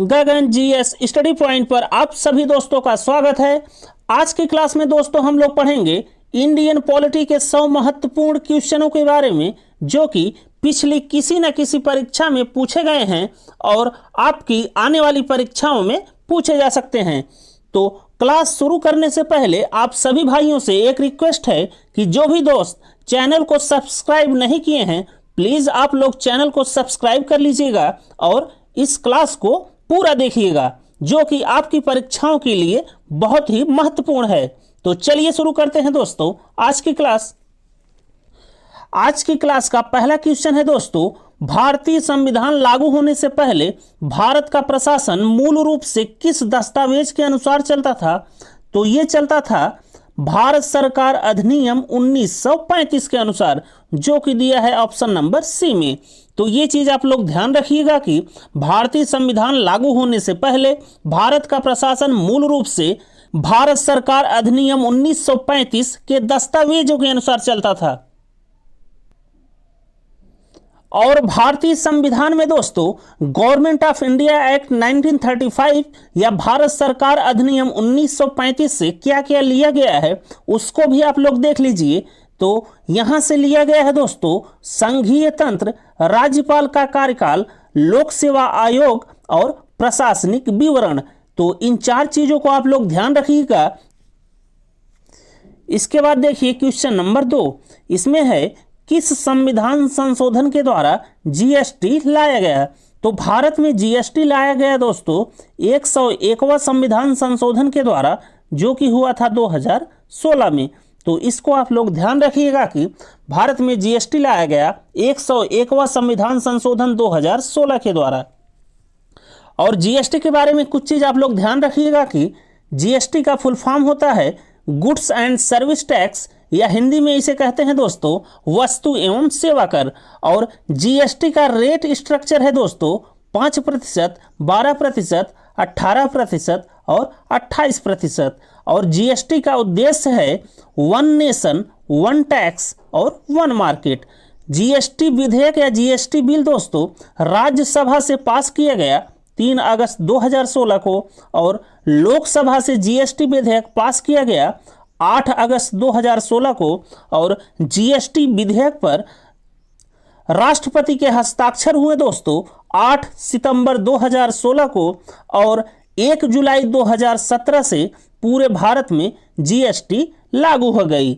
गगन GS study point पर आप सभी दोस्तों का स्वागत है। आज की क्लास में दोस्तों हम लोग पढ़ेंगे इंडियन पॉलिटी के 100 महत्वपूर्ण क्वेश्चनों के बारे में जो कि पिछली किसी न किसी परीक्षा में पूछे गए हैं और आपकी आने वाली परीक्षाओं में पूछे जा सकते हैं। तो क्लास शुरू करने से पहले आप सभी भाइयों से एक रिक्वेस्ट है कि जो भी दोस्त चैनल को सब्सक्राइब नहीं किए हैं प्लीज़ आप लोग चैनल को सब्सक्राइब कर लीजिएगा और इस क्लास को पूरा देखिएगा जो कि आपकी परीक्षाओं के लिए बहुत ही महत्वपूर्ण है। तो चलिए शुरू करते हैं दोस्तों आज की क्लास। आज की क्लास का पहला क्वेश्चन है दोस्तों, भारतीय संविधान लागू होने से पहले भारत का प्रशासन मूल रूप से किस दस्तावेज के अनुसार चलता था? तो ये चलता था भारत सरकार अधिनियम 1935 के अनुसार, जो कि दिया है ऑप्शन नंबर सी में। तो ये चीज आप लोग ध्यान रखिएगा कि भारतीय संविधान लागू होने से पहले भारत का प्रशासन मूल रूप से भारत सरकार अधिनियम 1935 के दस्तावेजों के अनुसार चलता था। और भारतीय संविधान में दोस्तों गवर्नमेंट ऑफ इंडिया एक्ट 1935 या भारत सरकार अधिनियम 1935 से क्या क्या लिया गया है उसको भी आप लोग देख लीजिए। तो यहां से लिया गया है दोस्तों संघीय तंत्र, राज्यपाल का कार्यकाल, लोक सेवा आयोग और प्रशासनिक विवरण। तो इन चार चीजों को आप लोग ध्यान रखिएगा। इसके बाद देखिए क्वेश्चन नंबर 2, इसमें है किस संविधान संशोधन के द्वारा जीएसटी लाया गया? तो भारत में जीएसटी लाया गया दोस्तों 101वां संविधान संशोधन के द्वारा, जो कि हुआ था 2016 में। तो इसको आप लोग ध्यान रखिएगा कि भारत में जीएसटी लाया गया 101वां संविधान संशोधन 2016 के द्वारा। और जीएसटी के बारे में कुछ चीज आप लोग ध्यान रखिएगा कि जीएसटी का फुल फॉर्म होता है गुड्स एंड सर्विस टैक्स, या हिंदी में इसे कहते हैं दोस्तों वस्तु एवं सेवा कर। और जीएसटी का रेट स्ट्रक्चर है दोस्तों 5%, 12%, 18% और 28%। और जीएसटी का उद्देश्य है वन नेशन वन टैक्स और वन मार्केट। जीएसटी विधेयक या जीएसटी बिल दोस्तों राज्यसभा से पास किया गया 3 अगस्त 2016 को और लोकसभा से जीएसटी विधेयक पास किया गया 8 अगस्त 2016 को। और जीएसटी विधेयक पर राष्ट्रपति के हस्ताक्षर हुए दोस्तों 8 सितंबर 2016 को और 1 जुलाई 2017 से पूरे भारत में जीएसटी लागू हो गई।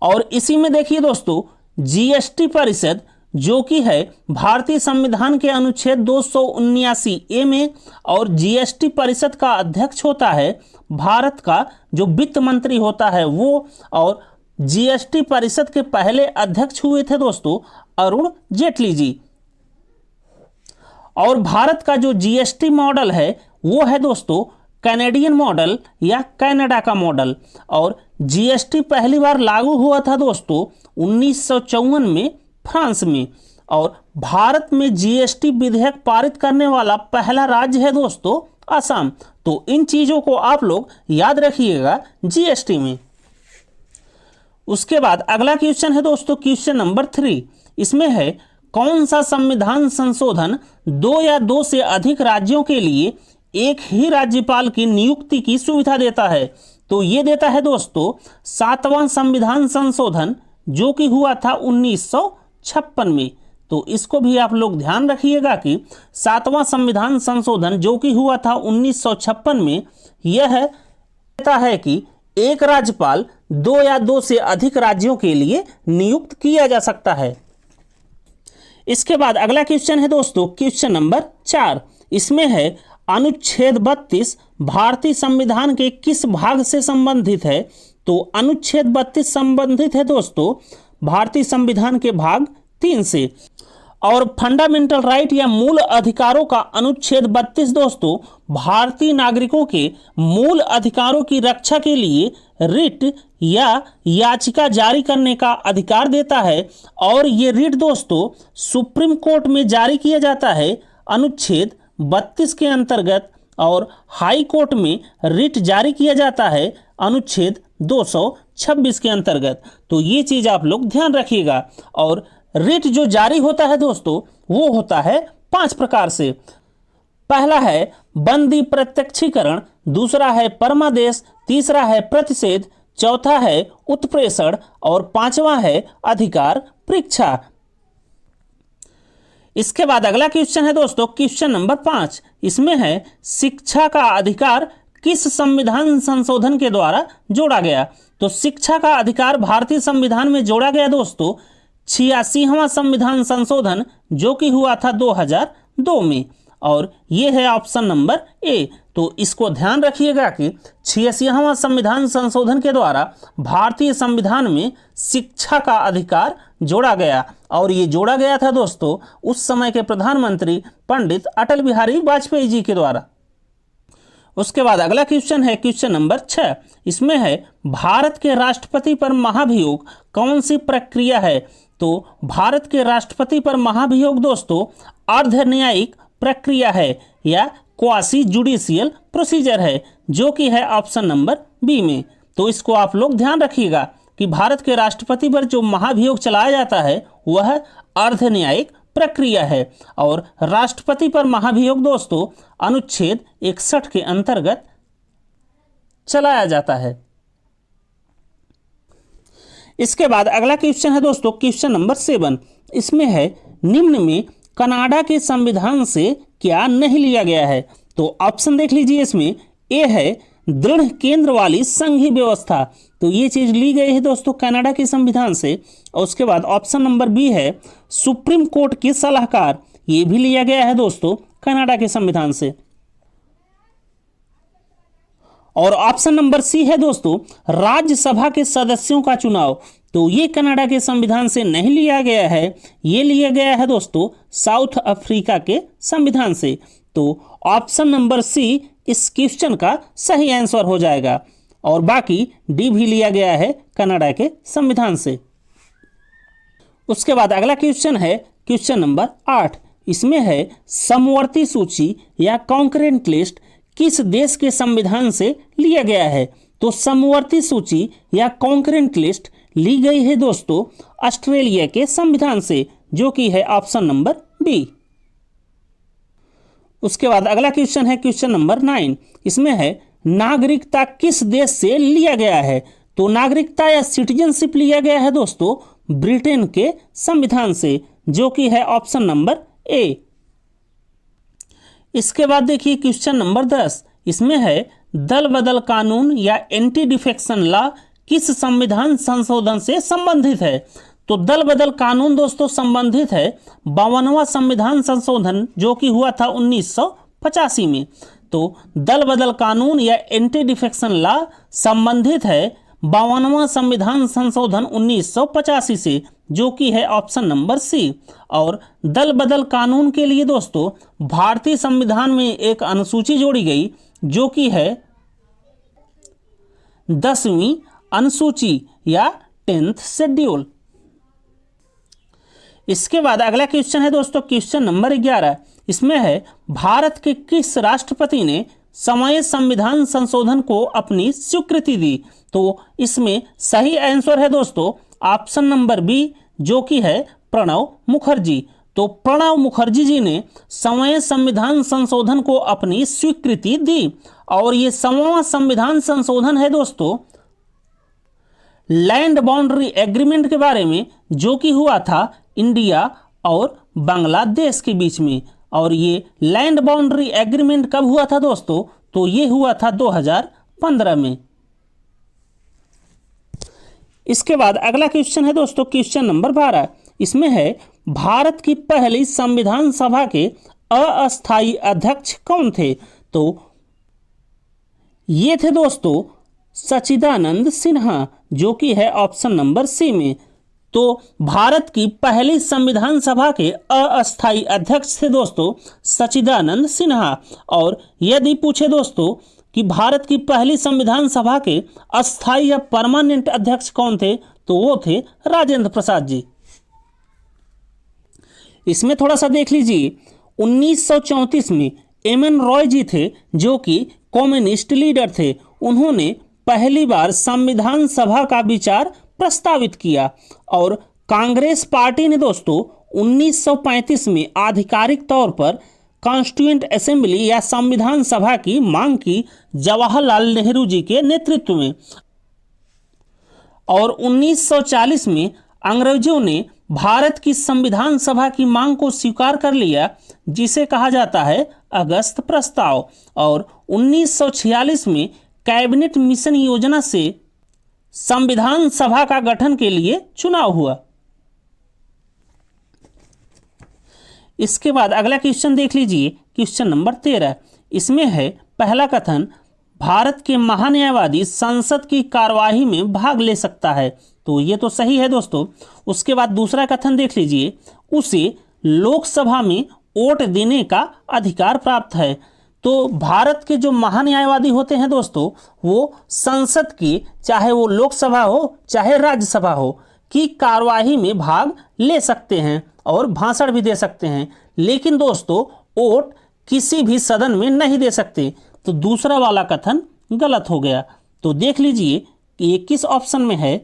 और इसी में देखिए दोस्तों जीएसटी परिषद, जो कि है भारतीय संविधान के अनुच्छेद 279A में, और जीएसटी परिषद का अध्यक्ष होता है भारत का जो वित्त मंत्री होता है वो। और जीएसटी परिषद के पहले अध्यक्ष हुए थे दोस्तों अरुण जेटली जी। और भारत का जो जीएसटी मॉडल है वो है दोस्तों कैनेडियन मॉडल या कनाडा का मॉडल। और जीएसटी पहली बार लागू हुआ था दोस्तों 1954 में फ्रांस में। और भारत में जीएसटी विधेयक पारित करने वाला पहला राज्य है दोस्तों असम। तो इन चीजों को आप लोग याद रखिएगा जीएसटी में। उसके बाद अगला क्वेश्चन है दोस्तों क्वेश्चन नंबर 3, इसमें है कौन सा संविधान संशोधन 2 या 2 से अधिक राज्यों के लिए एक ही राज्यपाल की नियुक्ति की सुविधा देता है? तो ये देता है दोस्तों 7वां संविधान संशोधन, जो कि हुआ था 1956 में। तो इसको भी आप लोग ध्यान रखिएगा कि 7वां संविधान संशोधन जो कि हुआ था 1956 में, यह कहता है कि एक राज्यपाल 2 या 2 से अधिक राज्यों के लिए नियुक्त किया जा सकता है। इसके बाद अगला क्वेश्चन है दोस्तों क्वेश्चन नंबर 4, इसमें है अनुच्छेद 32 भारतीय संविधान के किस भाग से संबंधित है? तो अनुच्छेद 32 संबंधित है दोस्तों भारतीय संविधान के भाग 3 से। और फंडामेंटल राइट या मूल अधिकारों का अनुच्छेद 32 दोस्तों भारतीय नागरिकों के मूल अधिकारों की रक्षा के लिए रिट या याचिका जारी करने का अधिकार देता है। और ये रिट दोस्तों सुप्रीम कोर्ट में जारी किया जाता है अनुच्छेद 32 के अंतर्गत, और हाई कोर्ट में रिट जारी किया जाता है अनुच्छेद 226 के अंतर्गत। तो ये चीज आप लोग ध्यान रखिएगा। और रिट जो जारी होता है दोस्तों वो होता है 5 प्रकार से। पहला है बंदी प्रत्यक्षीकरण, दूसरा है परमादेश, तीसरा है प्रतिषेध, चौथा है उत्प्रेषण और पांचवा है अधिकार परीक्षा। इसके बाद अगला क्वेश्चन है दोस्तों क्वेश्चन नंबर 5। इसमें है शिक्षा का अधिकार किस संविधान संशोधन के द्वारा जोड़ा गया। तो शिक्षा का अधिकार भारतीय संविधान में जोड़ा गया दोस्तों 86वां संविधान संशोधन, जो कि हुआ था 2002 में, और ये है ऑप्शन नंबर ए। तो इसको ध्यान रखिएगा कि 86वां संविधान संशोधन के द्वारा भारतीय संविधान में शिक्षा का अधिकार जोड़ा गया, और ये जोड़ा गया था दोस्तों उस समय के प्रधानमंत्री पंडित अटल बिहारी वाजपेयी जी के द्वारा। उसके बाद अगला क्वेश्चन है क्वेश्चन नंबर 6। इसमें है भारत के राष्ट्रपति पर महाभियोग कौन सी प्रक्रिया है। तो भारत के राष्ट्रपति पर महाभियोग दोस्तों अर्ध न्यायिक प्रक्रिया है या क्वासी जुडिशियल प्रोसीजर है, जो कि है ऑप्शन नंबर बी में। तो इसको आप लोग ध्यान रखिएगा कि भारत के राष्ट्रपति पर जो महाभियोग चलाया जाता है वह अर्ध न्यायिक प्रक्रिया है, और राष्ट्रपति पर महाभियोग दोस्तों अनुच्छेद 61 के अंतर्गत चलाया जाता है। इसके बाद अगला क्वेश्चन है दोस्तों क्वेश्चन नंबर 7। इसमें है निम्न में कनाडा के संविधान से क्या नहीं लिया गया है। तो ऑप्शन देख लीजिए, इसमें ए है दृढ़ केंद्र वाली संघीय व्यवस्था, तो ये चीज ली गई है दोस्तों कनाडा के संविधान से। और उसके बाद ऑप्शन नंबर बी है सुप्रीम कोर्ट के सलाहकार, ये भी लिया गया है दोस्तों कनाडा के संविधान से। और ऑप्शन नंबर सी है दोस्तों राज्यसभा के सदस्यों का चुनाव, तो ये कनाडा के संविधान से नहीं लिया गया है, ये लिया गया है दोस्तों साउथ अफ्रीका के संविधान से। तो ऑप्शन नंबर सी इस क्वेश्चन का सही आंसर हो जाएगा, और बाकी डी भी लिया गया है कनाडा के संविधान से। उसके बाद अगला क्वेश्चन है क्वेश्चन नंबर 8। इसमें है समवर्ती सूची या कॉन्करेंट लिस्ट किस देश के संविधान से लिया गया है। तो समवर्ती सूची या कॉन्करेंट लिस्ट ली गई है दोस्तों ऑस्ट्रेलिया के संविधान से, जो कि है ऑप्शन नंबर बी। उसके बाद अगला क्वेश्चन है क्वेश्चन नंबर 9। इसमें है नागरिकता किस देश से लिया गया है। तो नागरिकता या सिटीजनशिप लिया गया है दोस्तों ब्रिटेन के संविधान से, जो कि है ऑप्शन नंबर ए। इसके बाद देखिए क्वेश्चन नंबर 10। इसमें है दल बदल कानून या एंटी डिफेक्शन लॉ किस संविधान संशोधन से संबंधित है। तो दल बदल कानून दोस्तों संबंधित है 52वां संविधान संशोधन, जो कि हुआ था 1985 में। तो दल बदल कानून या एंटी डिफेक्शन लॉ संबंधित है 52वां संविधान संशोधन 1985 से, जो कि है ऑप्शन नंबर सी। और दल बदल कानून के लिए दोस्तों भारतीय संविधान में एक अनुसूची जोड़ी गई, जो कि है 10वीं अनुसूची या 10th शेड्यूल। इसके बाद अगला क्वेश्चन है दोस्तों क्वेश्चन नंबर 11। इसमें है भारत के किस राष्ट्रपति ने समय संविधान संशोधन को अपनी स्वीकृति दी। तो इसमें सही आंसर है दोस्तों ऑप्शन नंबर बी, जो कि है प्रणब मुखर्जी। तो प्रणब मुखर्जी जी ने समय संविधान संशोधन को अपनी स्वीकृति दी, और ये 7वां संविधान संशोधन है दोस्तों लैंड बाउंड्री एग्रीमेंट के बारे में, जो कि हुआ था इंडिया और बांग्लादेश के बीच में। और ये लैंड बाउंड्री एग्रीमेंट कब हुआ था दोस्तों। तो ये हुआ था 2015 में। इसके बाद अगला क्वेश्चन है दोस्तों क्वेश्चन नंबर 12। इसमें है भारत की पहली संविधान सभा के अस्थायी अध्यक्ष कौन थे। तो ये थे दोस्तों सच्चिदानंद सिन्हा, जो कि है ऑप्शन नंबर सी में। तो भारत की पहली संविधान सभा के अस्थायी अध्यक्ष थे दोस्तों सच्चिदानंद सिन्हा। और यदि पूछे दोस्तों कि भारत की पहली संविधान सभा के अस्थायी या परमानेंट अध्यक्ष कौन थे, तो वो थे राजेंद्र प्रसाद जी। इसमें थोड़ा सा देख लीजिए 1934 में एमएन रॉय जी थे, जो कि कम्युनिस्ट लीडर थे। उन्होंने पहली बार संविधान सभा का विचार प्रस्तावित किया, और कांग्रेस पार्टी ने दोस्तों 1935 में आधिकारिक तौर पर कॉन्स्टिट्यूएंट असेंबली या संविधान सभा की मांग की जवाहरलाल नेहरू जी के नेतृत्व में, और 1940 में अंग्रेजों ने भारत की संविधान सभा की मांग को स्वीकार कर लिया, जिसे कहा जाता है अगस्त प्रस्ताव। और 1946 में कैबिनेट मिशन योजना से संविधान सभा का गठन के लिए चुनाव हुआ। इसके बाद अगला क्वेश्चन देख लीजिए, क्वेश्चन नंबर 13। इसमें है पहला कथन, भारत के महान्यायवादी संसद की कार्यवाही में भाग ले सकता है। तो ये तो सही है दोस्तों। उसके बाद दूसरा कथन देख लीजिए, उसे लोकसभा में वोट देने का अधिकार प्राप्त है। तो भारत के जो महान्यायवादी होते हैं दोस्तों, वो संसद की, चाहे वो लोकसभा हो चाहे राज्यसभा हो, की कार्यवाही में भाग ले सकते हैं और भाषण भी दे सकते हैं, लेकिन दोस्तों वोट किसी भी सदन में नहीं दे सकते। तो दूसरा वाला कथन गलत हो गया। तो देख लीजिए कि ये किस ऑप्शन में है।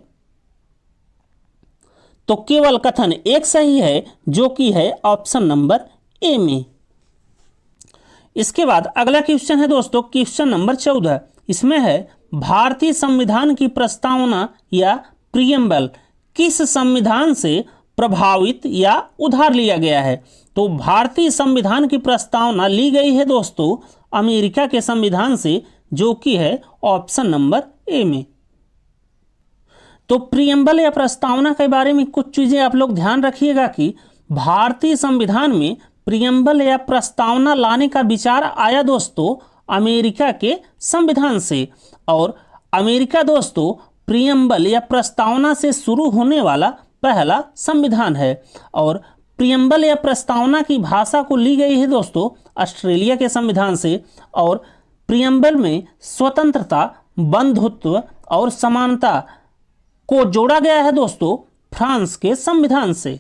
तो केवल कथन एक सही है, जो कि है ऑप्शन नंबर ए में। इसके बाद अगला क्वेश्चन है दोस्तों, क्वेश्चन नंबर 14। इसमें है भारतीय संविधान की प्रस्तावना या प्रियम्बल किस संविधान से प्रभावित या उधार लिया गया है। तो भारतीय संविधान की प्रस्तावना ली गई है दोस्तों अमेरिका के संविधान से, जो कि है ऑप्शन नंबर ए में। तो प्रियम्बल या प्रस्तावना के बारे में कुछ चीजें आप लोग ध्यान रखिएगा कि भारतीय संविधान में प्रियम्बल या प्रस्तावना लाने का विचार आया दोस्तों अमेरिका के संविधान से। और अमेरिका दोस्तों प्रियम्बल या प्रस्तावना से शुरू होने वाला पहला संविधान है। और प्रियम्बल या प्रस्तावना की भाषा को ली गई है दोस्तों ऑस्ट्रेलिया के संविधान से। और प्रियम्बल में स्वतंत्रता, बंधुत्व और समानता को जोड़ा गया है दोस्तों फ्रांस के संविधान से।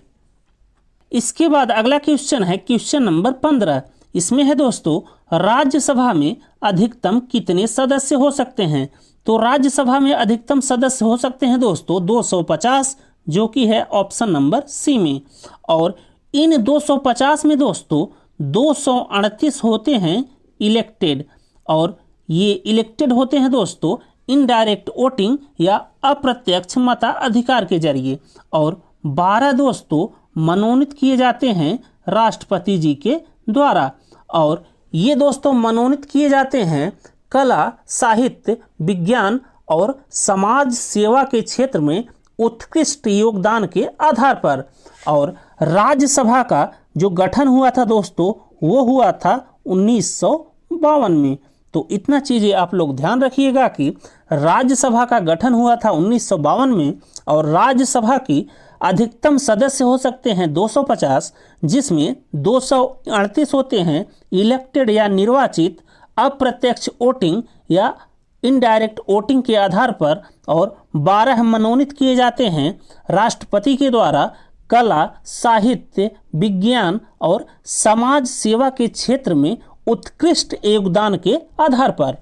इसके बाद अगला क्वेश्चन है क्वेश्चन नंबर 15। इसमें है दोस्तों राज्यसभा में अधिकतम कितने सदस्य हो सकते हैं। तो राज्यसभा में अधिकतम सदस्य हो सकते हैं दोस्तों 250, जो कि है ऑप्शन नंबर सी में। और इन 250 में दोस्तों 238 होते हैं इलेक्टेड, और ये इलेक्टेड होते हैं दोस्तों इनडायरेक्ट वोटिंग या अप्रत्यक्ष मताधिकार के जरिए। और 12 दोस्तों मनोनीत किए जाते हैं राष्ट्रपति जी के द्वारा। और ये दोस्तों मनोनीत किए जाते हैं कला, साहित्य, विज्ञान और समाज सेवा के क्षेत्र में उत्कृष्ट योगदान के आधार पर। और राज्यसभा का जो गठन हुआ था दोस्तों वो हुआ था 1952 में। तो इतना चीज़ें आप लोग ध्यान रखिएगा कि राज्यसभा का गठन हुआ था 1952 में, और राज्यसभा की अधिकतम सदस्य हो सकते हैं 250, जिसमें 238 होते हैं इलेक्टेड या निर्वाचित अप्रत्यक्ष वोटिंग या इनडायरेक्ट वोटिंग के आधार पर, और 12 मनोनीत किए जाते हैं राष्ट्रपति के द्वारा कला, साहित्य, विज्ञान और समाज सेवा के क्षेत्र में उत्कृष्ट योगदान के आधार पर।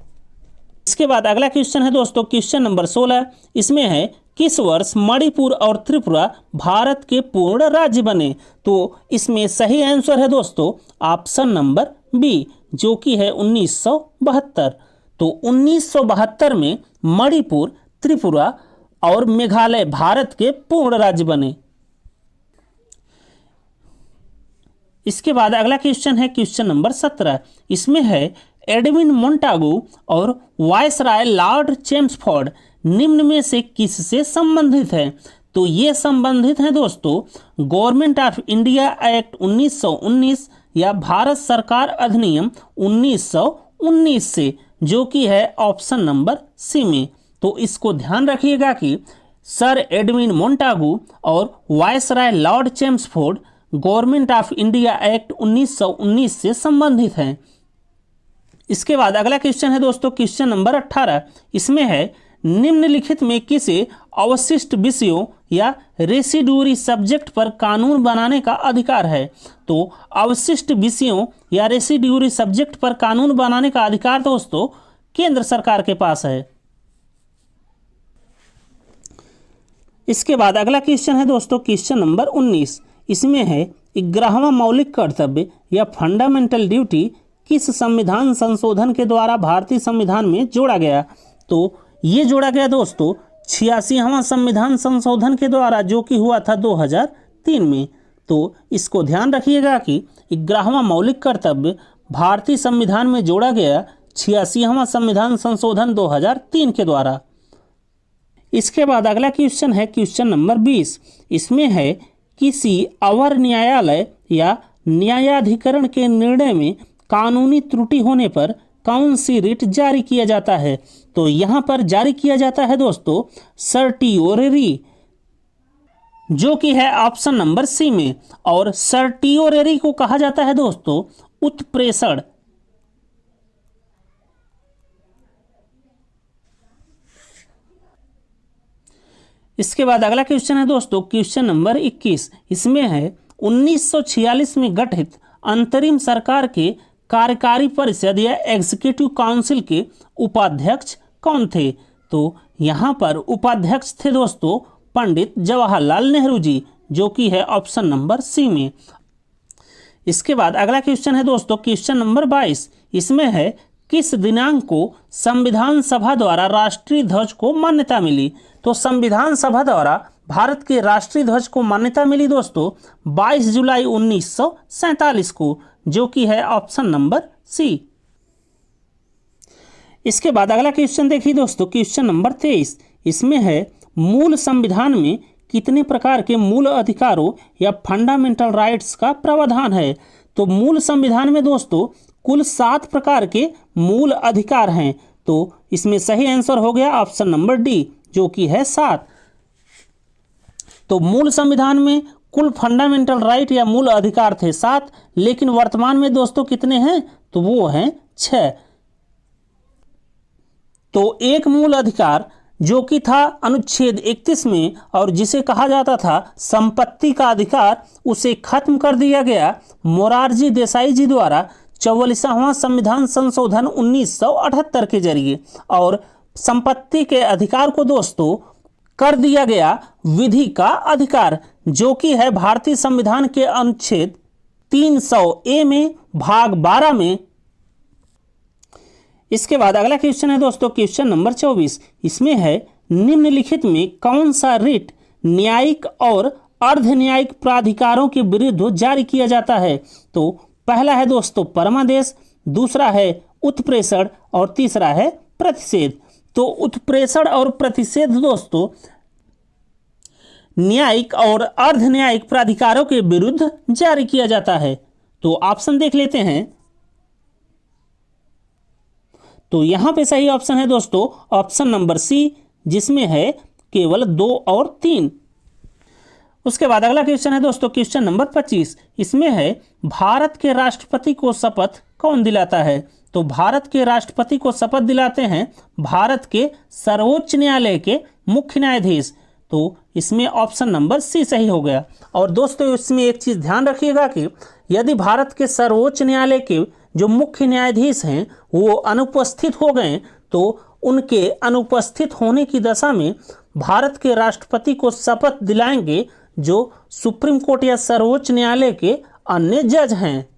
इसके बाद अगला क्वेश्चन है दोस्तों क्वेश्चन नंबर 16। इसमें है किस वर्ष मणिपुर और त्रिपुरा भारत के पूर्ण राज्य बने। तो इसमें सही आंसर है दोस्तों ऑप्शन नंबर बी, जो कि है 1972। तो 1972 में मणिपुर, त्रिपुरा और मेघालय भारत के पूर्ण राज्य बने। इसके बाद अगला क्वेश्चन है क्वेश्चन नंबर 17। इसमें है एडविन मोंटागू और वायसराय लॉर्ड चेम्सफोर्ड निम्न में से किससे संबंधित है। तो ये संबंधित हैं दोस्तों गवर्नमेंट ऑफ इंडिया एक्ट 1919 या भारत सरकार अधिनियम 1919 से, जो कि है ऑप्शन नंबर सी में। तो इसको ध्यान रखिएगा कि सर एडविन मोंटागू और viceroy Lord Chelmsford government of India act 1919 से संबंधित हैं। इसके बाद अगला क्वेश्चन है दोस्तों क्वेश्चन नंबर 18। इसमें है निम्नलिखित में किसे अवशिष्ट विषयों या रेसिड्यूरी सब्जेक्ट पर कानून बनाने का अधिकार है। तो अवशिष्ट विषयों या रेसिड्यूरी सब्जेक्ट पर कानून बनाने का अधिकार दोस्तों केंद्र सरकार के पास है। इसके बाद अगला क्वेश्चन है दोस्तों क्वेश्चन नंबर 19। इसमें है 11वां मौलिक कर्तव्य या फंडामेंटल ड्यूटी किस संविधान संशोधन के द्वारा भारतीय संविधान में जोड़ा गया? तो ये जोड़ा गया दोस्तों 86वां संविधान संशोधन के द्वारा, जो कि हुआ था 2003 में। तो इसको ध्यान रखिएगा कि 11वां मौलिक कर्तव्य भारतीय संविधान में जोड़ा गया 86वां संविधान संशोधन 2003 के द्वारा। इसके बाद अगला क्वेश्चन है क्वेश्चन नंबर 20। इसमें है किसी अवर न्यायालय या न्यायाधिकरण के निर्णय में कानूनी त्रुटि होने पर कौन सी रिट जारी किया जाता है? तो यहाँ पर जारी किया जाता है दोस्तों सर्टियोरेरी, जो कि है ऑप्शन नंबर सी में। और सर्टियोरेरी को कहा जाता है दोस्तों उत्प्रेषण। इसके बाद अगला क्वेश्चन है दोस्तों क्वेश्चन नंबर 21। इसमें है 1946 में गठित अंतरिम सरकार के कार्यकारी परिषद या एग्जीक्यूटिव काउंसिल के उपाध्यक्ष कौन थे? तो यहाँ पर उपाध्यक्ष थे दोस्तों पंडित जवाहरलाल नेहरू जी, जो कि है ऑप्शन नंबर सी में। इसके बाद अगला क्वेश्चन है दोस्तों क्वेश्चन नंबर 22। इसमें है किस दिनांक को संविधान सभा द्वारा राष्ट्रीय ध्वज को मान्यता मिली? तो संविधान सभा द्वारा भारत के राष्ट्रीय ध्वज को मान्यता मिली दोस्तों 22 जुलाई 1947 को, जो कि है ऑप्शन नंबर सी। इसके बाद अगला क्वेश्चन देखिए दोस्तों क्वेश्चन नंबर 23। इसमें है मूल संविधान में कितने प्रकार के मूल अधिकारों या फंडामेंटल राइट्स का प्रावधान है? तो मूल संविधान में दोस्तों कुल 7 प्रकार के मूल अधिकार हैं। तो इसमें सही आंसर हो गया ऑप्शन नंबर डी, जो कि है 7। तो मूल संविधान में कुल फंडामेंटल राइट या मूल अधिकार थे 7, लेकिन वर्तमान में दोस्तों कितने हैं? तो वो हैं 6। तो एक मूल अधिकार जो कि था अनुच्छेद 31 में और जिसे कहा जाता था संपत्ति का अधिकार, उसे खत्म कर दिया गया मोरारजी देसाई जी द्वारा 44वां संविधान संशोधन 1978 के जरिए। और संपत्ति के अधिकार को दोस्तों कर दिया गया विधि का अधिकार, जो कि है भारतीय संविधान के अनुच्छेद 300A में भाग 12 में। इसके बाद अगला क्वेश्चन है दोस्तों क्वेश्चन नंबर 24। इसमें है निम्नलिखित में कौन सा रिट न्यायिक और अर्ध न्यायिक प्राधिकारों के विरुद्ध जारी किया जाता है? तो पहला है दोस्तों परमादेश, दूसरा है उत्प्रेषण और तीसरा है प्रतिषेध। तो उत्प्रेषण और प्रतिषेध दोस्तों न्यायिक और अर्ध न्यायिक प्राधिकारों के विरुद्ध जारी किया जाता है। तो ऑप्शन देख लेते हैं। तो यहां पे सही ऑप्शन है दोस्तों ऑप्शन नंबर सी, जिसमें है केवल 2 और 3। उसके बाद अगला क्वेश्चन है दोस्तों क्वेश्चन नंबर 25। इसमें है भारत के राष्ट्रपति को शपथ कौन दिलाता है? तो भारत के राष्ट्रपति को शपथ दिलाते हैं भारत के सर्वोच्च न्यायालय के मुख्य न्यायाधीश। तो इसमें ऑप्शन नंबर सी सही हो गया। और दोस्तों इसमें एक चीज़ ध्यान रखिएगा कि यदि भारत के सर्वोच्च न्यायालय के जो मुख्य न्यायाधीश हैं वो अनुपस्थित हो गए, तो उनके अनुपस्थित होने की दशा में भारत के राष्ट्रपति को शपथ दिलाएंगे जो सुप्रीम कोर्ट या सर्वोच्च न्यायालय के अन्य जज हैं।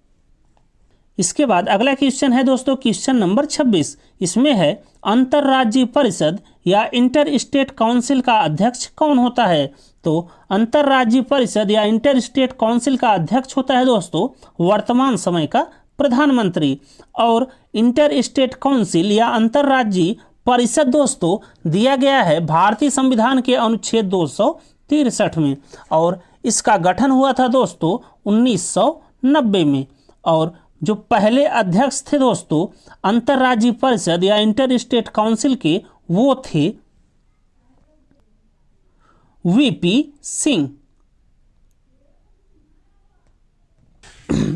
इसके बाद अगला क्वेश्चन है दोस्तों क्वेश्चन नंबर 26। इसमें है अंतर्राज्यीय परिषद या इंटर स्टेट काउंसिल का अध्यक्ष कौन होता है? तो अंतर्राज्यीय परिषद या इंटर स्टेट काउंसिल का अध्यक्ष होता है दोस्तों वर्तमान समय का प्रधानमंत्री। और इंटर स्टेट काउंसिल या अंतर्राज्यीय परिषद दोस्तों दिया गया है भारतीय संविधान के अनुच्छेद 263 में, और इसका गठन हुआ था दोस्तों 1990 में। और जो पहले अध्यक्ष थे दोस्तों अंतर्राज्यीय परिषद या इंटर स्टेट काउंसिल के, वो थे वीपी सिंह।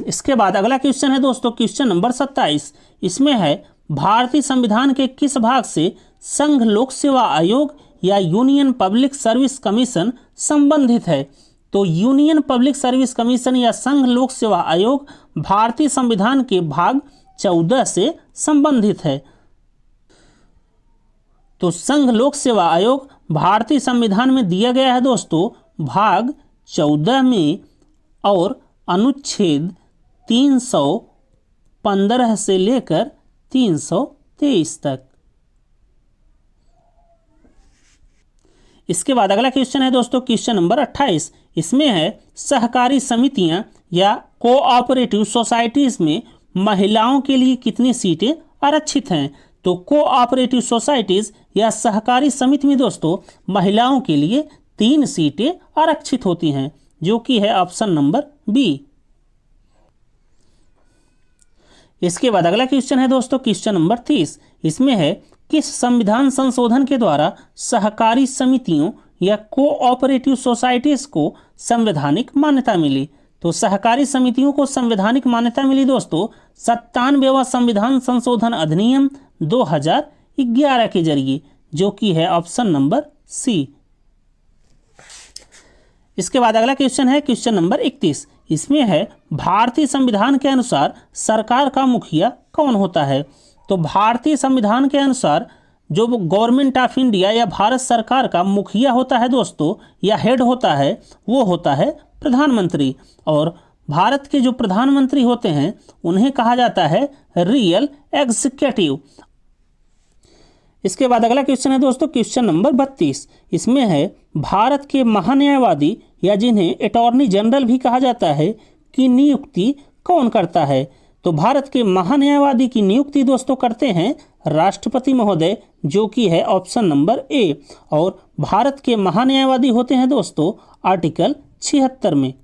इसके बाद अगला क्वेश्चन है दोस्तों क्वेश्चन नंबर 27। इसमें है भारतीय संविधान के किस भाग से संघ लोक सेवा आयोग या यूनियन पब्लिक सर्विस कमीशन संबंधित है? तो यूनियन पब्लिक सर्विस कमीशन या संघ लोक सेवा आयोग भारतीय संविधान के भाग 14 से संबंधित है। तो संघ लोक सेवा आयोग भारतीय संविधान में दिया गया है दोस्तों भाग 14 में, और अनुच्छेद 315 से लेकर 323 तक। इसके बाद अगला क्वेश्चन है दोस्तों क्वेश्चन नंबर 28। इसमें है सहकारी समितियां या कोऑपरेटिव सोसाइटीज में महिलाओं के लिए कितनी सीटें आरक्षित हैं। तो कोऑपरेटिव सोसाइटीज या सहकारी समिति में दोस्तों महिलाओं के लिए 3 सीटें आरक्षित होती हैं, जो कि है ऑप्शन नंबर बी। इसके बाद अगला क्वेश्चन है दोस्तों क्वेश्चन नंबर 30। इसमें है किस संविधान संशोधन के द्वारा सहकारी समितियों या कोऑपरेटिव सोसाइटीज को संवैधानिक मान्यता मिली। तो सहकारी समितियों को संवैधानिक मान्यता मिली दोस्तों 97वां संविधान संशोधन अधिनियम 2011 के जरिए, जो कि है ऑप्शन नंबर सी। इसके बाद अगला क्वेश्चन है क्वेश्चन नंबर 31। इसमें है भारतीय संविधान के अनुसार सरकार का मुखिया कौन होता है। तो भारतीय संविधान के अनुसार जो गवर्नमेंट ऑफ इंडिया या भारत सरकार का मुखिया होता है दोस्तों या हेड होता है, वो होता है प्रधानमंत्री। और भारत के जो प्रधानमंत्री होते हैं उन्हें कहा जाता है रियल एग्जीक्यूटिव। इसके बाद अगला क्वेश्चन है दोस्तों क्वेश्चन नंबर 32। इसमें है भारत के महान्यायवादी या जिन्हें अटॉर्नी जनरल भी कहा जाता है की नियुक्ति कौन करता है। तो भारत के महान्यायवादी की नियुक्ति दोस्तों करते हैं राष्ट्रपति महोदय, जो कि है ऑप्शन नंबर ए। और भारत के महान्यायवादी होते हैं दोस्तों आर्टिकल 76 में।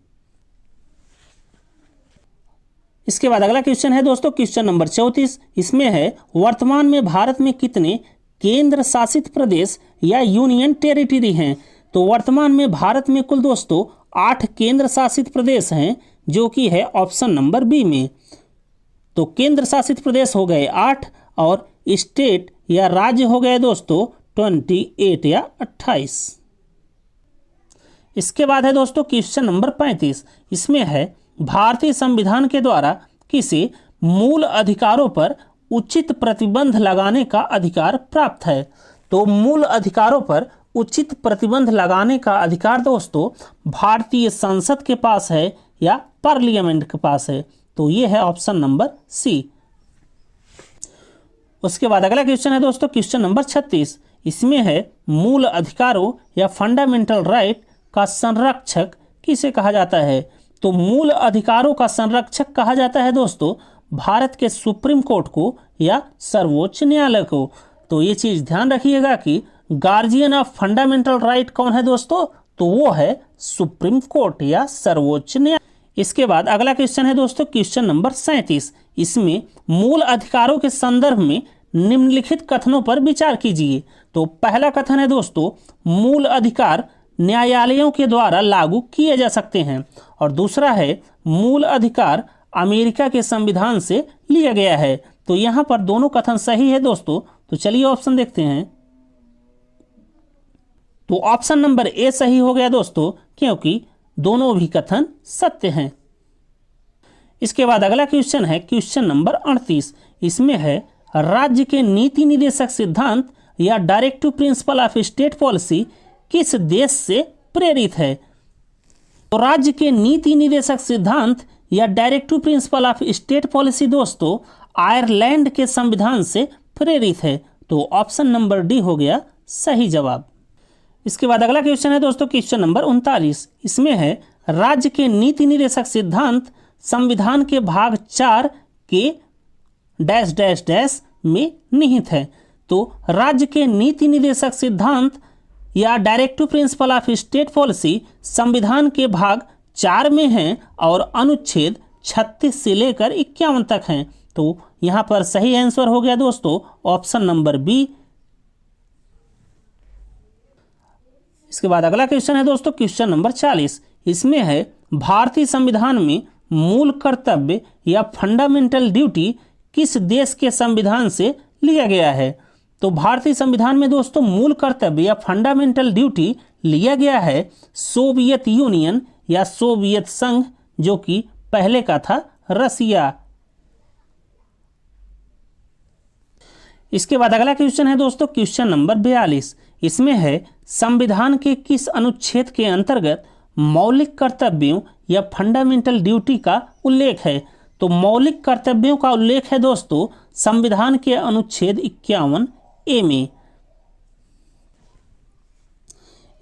इसके बाद अगला क्वेश्चन है दोस्तों क्वेश्चन नंबर 34। इसमें है वर्तमान में भारत में कितने केंद्र शासित प्रदेश या यूनियन टेरिटरी हैं। तो वर्तमान में भारत में कुल दोस्तों 8 केंद्र शासित प्रदेश हैं, जो कि है ऑप्शन नंबर बी में। तो केंद्र शासित प्रदेश हो गए 8 और स्टेट या राज्य हो गए दोस्तों 28 या 28। इसके बाद है दोस्तों क्वेश्चन नंबर 35। इसमें है भारतीय संविधान के द्वारा किसे मूल अधिकारों पर उचित प्रतिबंध लगाने का अधिकार प्राप्त है। तो मूल अधिकारों पर उचित प्रतिबंध लगाने का अधिकार दोस्तों भारतीय संसद के पास है या पार्लियामेंट के पास है। तो ये है ऑप्शन नंबर सी। उसके बाद अगला क्वेश्चन है दोस्तों क्वेश्चन नंबर 36। इसमें है मूल अधिकारों या फंडामेंटल राइट का संरक्षक किसे कहा जाता है। तो मूल अधिकारों का संरक्षक कहा जाता है दोस्तों भारत के सुप्रीम कोर्ट को या सर्वोच्च न्यायालय को। तो ये चीज ध्यान रखिएगा कि गार्जियन ऑफ फंडामेंटल राइट कौन है दोस्तों, तो वो है सुप्रीम कोर्ट या सर्वोच्च न्यायालय। इसके बाद अगला क्वेश्चन है दोस्तों क्वेश्चन नंबर 37। इसमें मूल अधिकारों के संदर्भ में निम्नलिखित कथनों पर विचार कीजिए। तो पहला कथन है दोस्तों मूल अधिकार न्यायालयों के द्वारा लागू किए जा सकते हैं। और दूसरा है मूल अधिकार अमेरिका के संविधान से लिया गया है। तो यहाँ पर दोनों कथन सही है दोस्तों। तो चलिए ऑप्शन देखते हैं। तो ऑप्शन नंबर ए सही हो गया दोस्तों, क्योंकि दोनों भी कथन सत्य हैं। इसके बाद अगला क्वेश्चन है क्वेश्चन नंबर 38। इसमें है राज्य के नीति निर्देशक सिद्धांत या directive principle of state policy किस देश से प्रेरित है। तो राज्य के नीति निर्देशक सिद्धांत या directive principle of state policy दोस्तों आयरलैंड के संविधान से प्रेरित है। तो ऑप्शन नंबर डी हो गया सही जवाब। इसके बाद अगला क्वेश्चन है दोस्तों क्वेश्चन नंबर 39। इसमें है राज्य के नीति निर्देशक सिद्धांत संविधान के भाग 4 के डैश डैश डैश में निहित है। तो राज्य के नीति निर्देशक सिद्धांत या directive principle of state policy संविधान के भाग 4 में हैं और अनुच्छेद 36 से लेकर 51 तक हैं। तो यहाँ पर सही आंसर हो गया दोस्तों ऑप्शन नंबर बी। इसके बाद अगला क्वेश्चन है दोस्तों क्वेश्चन नंबर 40। इसमें है भारतीय संविधान में मूल कर्तव्य या फंडामेंटल ड्यूटी किस देश के संविधान से लिया गया है। तो भारतीय संविधान में दोस्तों मूल कर्तव्य या फंडामेंटल ड्यूटी लिया गया है सोवियत यूनियन या सोवियत संघ, जो कि पहले का था रसिया। इसके बाद अगला क्वेश्चन है दोस्तों क्वेश्चन नंबर 42। इसमें है संविधान के किस अनुच्छेद के अंतर्गत मौलिक कर्तव्यों या फंडामेंटल ड्यूटी का उल्लेख है। तो मौलिक कर्तव्यों का उल्लेख है दोस्तों संविधान के अनुच्छेद 51A में।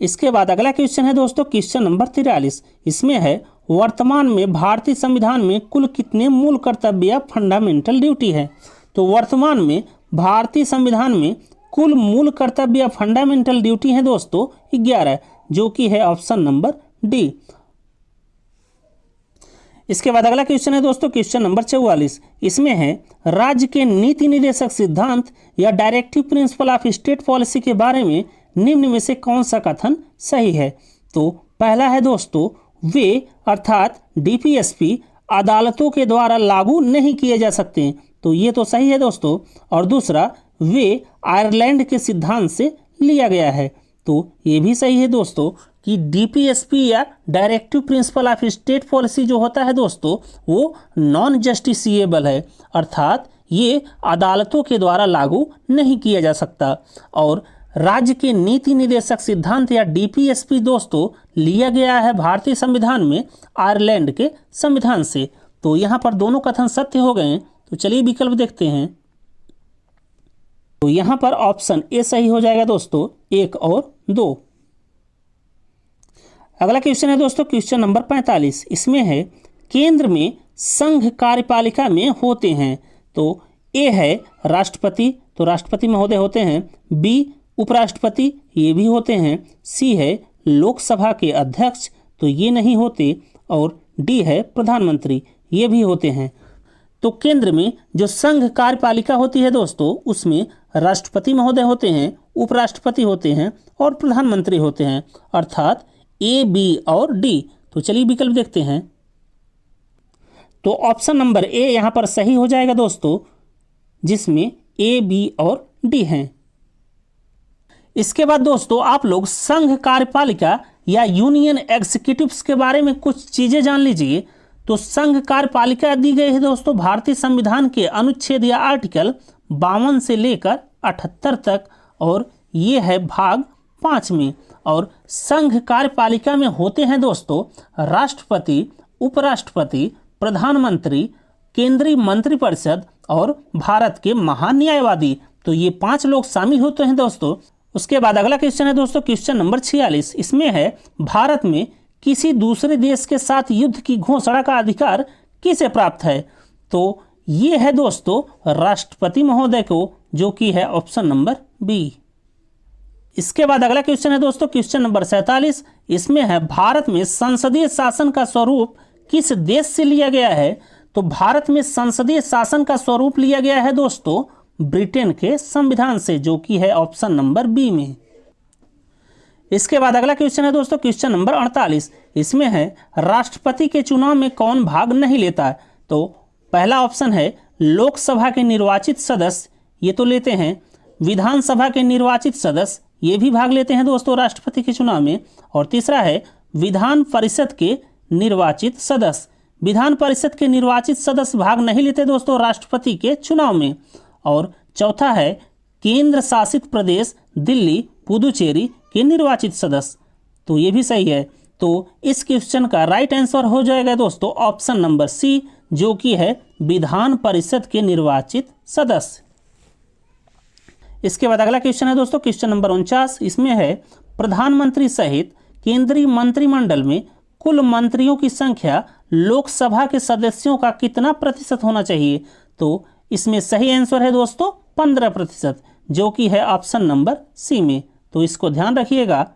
इसके बाद अगला क्वेश्चन है दोस्तों क्वेश्चन नंबर 43। इसमें है वर्तमान में भारतीय संविधान में कुल कितने मूल कर्तव्य या फंडामेंटल ड्यूटी है। तो वर्तमान में भारतीय संविधान में कुल मूल कर्तव्य या फंडामेंटल ड्यूटी है दोस्तों 11, जो कि है ऑप्शन नंबर डी। इसके बाद अगला क्वेश्चन है दोस्तों क्वेश्चन नंबर 44। इसमें है राज्य के नीति निर्देशक सिद्धांत या directive principle of state policy के बारे में निम्न में से कौन सा कथन सही है। तो पहला है दोस्तों वे अर्थात डीपीएसपी अदालतों के द्वारा लागू नहीं किए जा सकते, तो ये तो सही है दोस्तों। और दूसरा वे आयरलैंड के सिद्धांत से लिया गया है, तो ये भी सही है दोस्तों कि डीपीएसपी या directive principle of state policy जो होता है दोस्तों वो नॉन जस्टिसिएबल है, अर्थात ये अदालतों के द्वारा लागू नहीं किया जा सकता। और राज्य के नीति निर्देशक सिद्धांत या डीपीएसपी दोस्तों लिया गया है भारतीय संविधान में आयरलैंड के संविधान से। तो यहाँ पर दोनों कथन सत्य हो गए। तो चलिए विकल्प देखते हैं। तो यहाँ पर ऑप्शन ए सही हो जाएगा दोस्तों, 1 और 2। अगला क्वेश्चन है दोस्तों क्वेश्चन नंबर 45। इसमें है केंद्र में संघ कार्यपालिका में होते हैं। तो ए है राष्ट्रपति, तो राष्ट्रपति महोदय होते हैं। बी उपराष्ट्रपति, ये भी होते हैं। सी है लोकसभा के अध्यक्ष, तो ये नहीं होते। और डी है प्रधानमंत्री, ये भी होते हैं। तो केंद्र में जो संघ कार्यपालिका होती है दोस्तों उसमें राष्ट्रपति महोदय होते हैं, उपराष्ट्रपति होते हैं और प्रधानमंत्री होते हैं, अर्थात ए, बी और डी। तो चलिए विकल्प देखते हैं। तो ऑप्शन नंबर ए यहाँ पर सही हो जाएगा दोस्तों, जिसमें ए, बी और डी हैं। इसके बाद दोस्तों आप लोग संघ कार्यपालिका या यूनियन एग्जीक्यूटिव्स के बारे में कुछ चीजें जान लीजिए। तो संघ कार्यपालिका दी गई है दोस्तों भारतीय संविधान के अनुच्छेद या आर्टिकल 52 से लेकर 78 तक, और ये है भाग 5 में। और संघ कार्यपालिका में होते हैं दोस्तों राष्ट्रपति, उपराष्ट्रपति, प्रधानमंत्री, केंद्रीय मंत्रिपरिषद और भारत के महान्यायवादी। तो ये 5 लोग शामिल होते हैं दोस्तों। उसके बाद अगला क्वेश्चन है दोस्तों क्वेश्चन नंबर 46। इसमें है भारत में किसी दूसरे देश के साथ युद्ध की घोषणा का अधिकार किसे प्राप्त है। तो ये है दोस्तों राष्ट्रपति महोदय को, जो कि है ऑप्शन नंबर बी। इसके बाद अगला क्वेश्चन है दोस्तों क्वेश्चन नंबर 47। इसमें है भारत में संसदीय शासन का स्वरूप किस देश से लिया गया है। तो भारत में संसदीय शासन का स्वरूप लिया गया है दोस्तों ब्रिटेन के संविधान से, जो कि है ऑप्शन नंबर बी में। इसके बाद अगला क्वेश्चन है दोस्तों क्वेश्चन नंबर 48। इसमें है राष्ट्रपति के चुनाव में कौन भाग नहीं लेता। तो पहला ऑप्शन है लोकसभा के निर्वाचित सदस्य, ये तो लेते हैं। विधानसभा के निर्वाचित सदस्य, ये भी भाग लेते हैं दोस्तों राष्ट्रपति के चुनाव में। और तीसरा है विधान परिषद के निर्वाचित सदस्य। विधान परिषद के निर्वाचित सदस्य भाग नहीं लेते दोस्तों राष्ट्रपति के चुनाव में। और चौथा है केंद्र शासित प्रदेश दिल्ली, पुदुचेरी के निर्वाचित सदस्य। तो ये भी सही है। तो इस क्वेश्चन का राइट आंसर हो जाएगा दोस्तों ऑप्शन नंबर सी, जो कि है विधान परिषद के निर्वाचित सदस्य। इसके बाद अगला क्वेश्चन है दोस्तों क्वेश्चन नंबर 49। इसमें है प्रधानमंत्री सहित केंद्रीय मंत्रिमंडल में कुल मंत्रियों की संख्या लोकसभा के सदस्यों का कितना प्रतिशत होना चाहिए। तो इसमें सही आंसर है दोस्तों 15%, जो कि है ऑप्शन नंबर सी में। तो इसको ध्यान रखिएगा।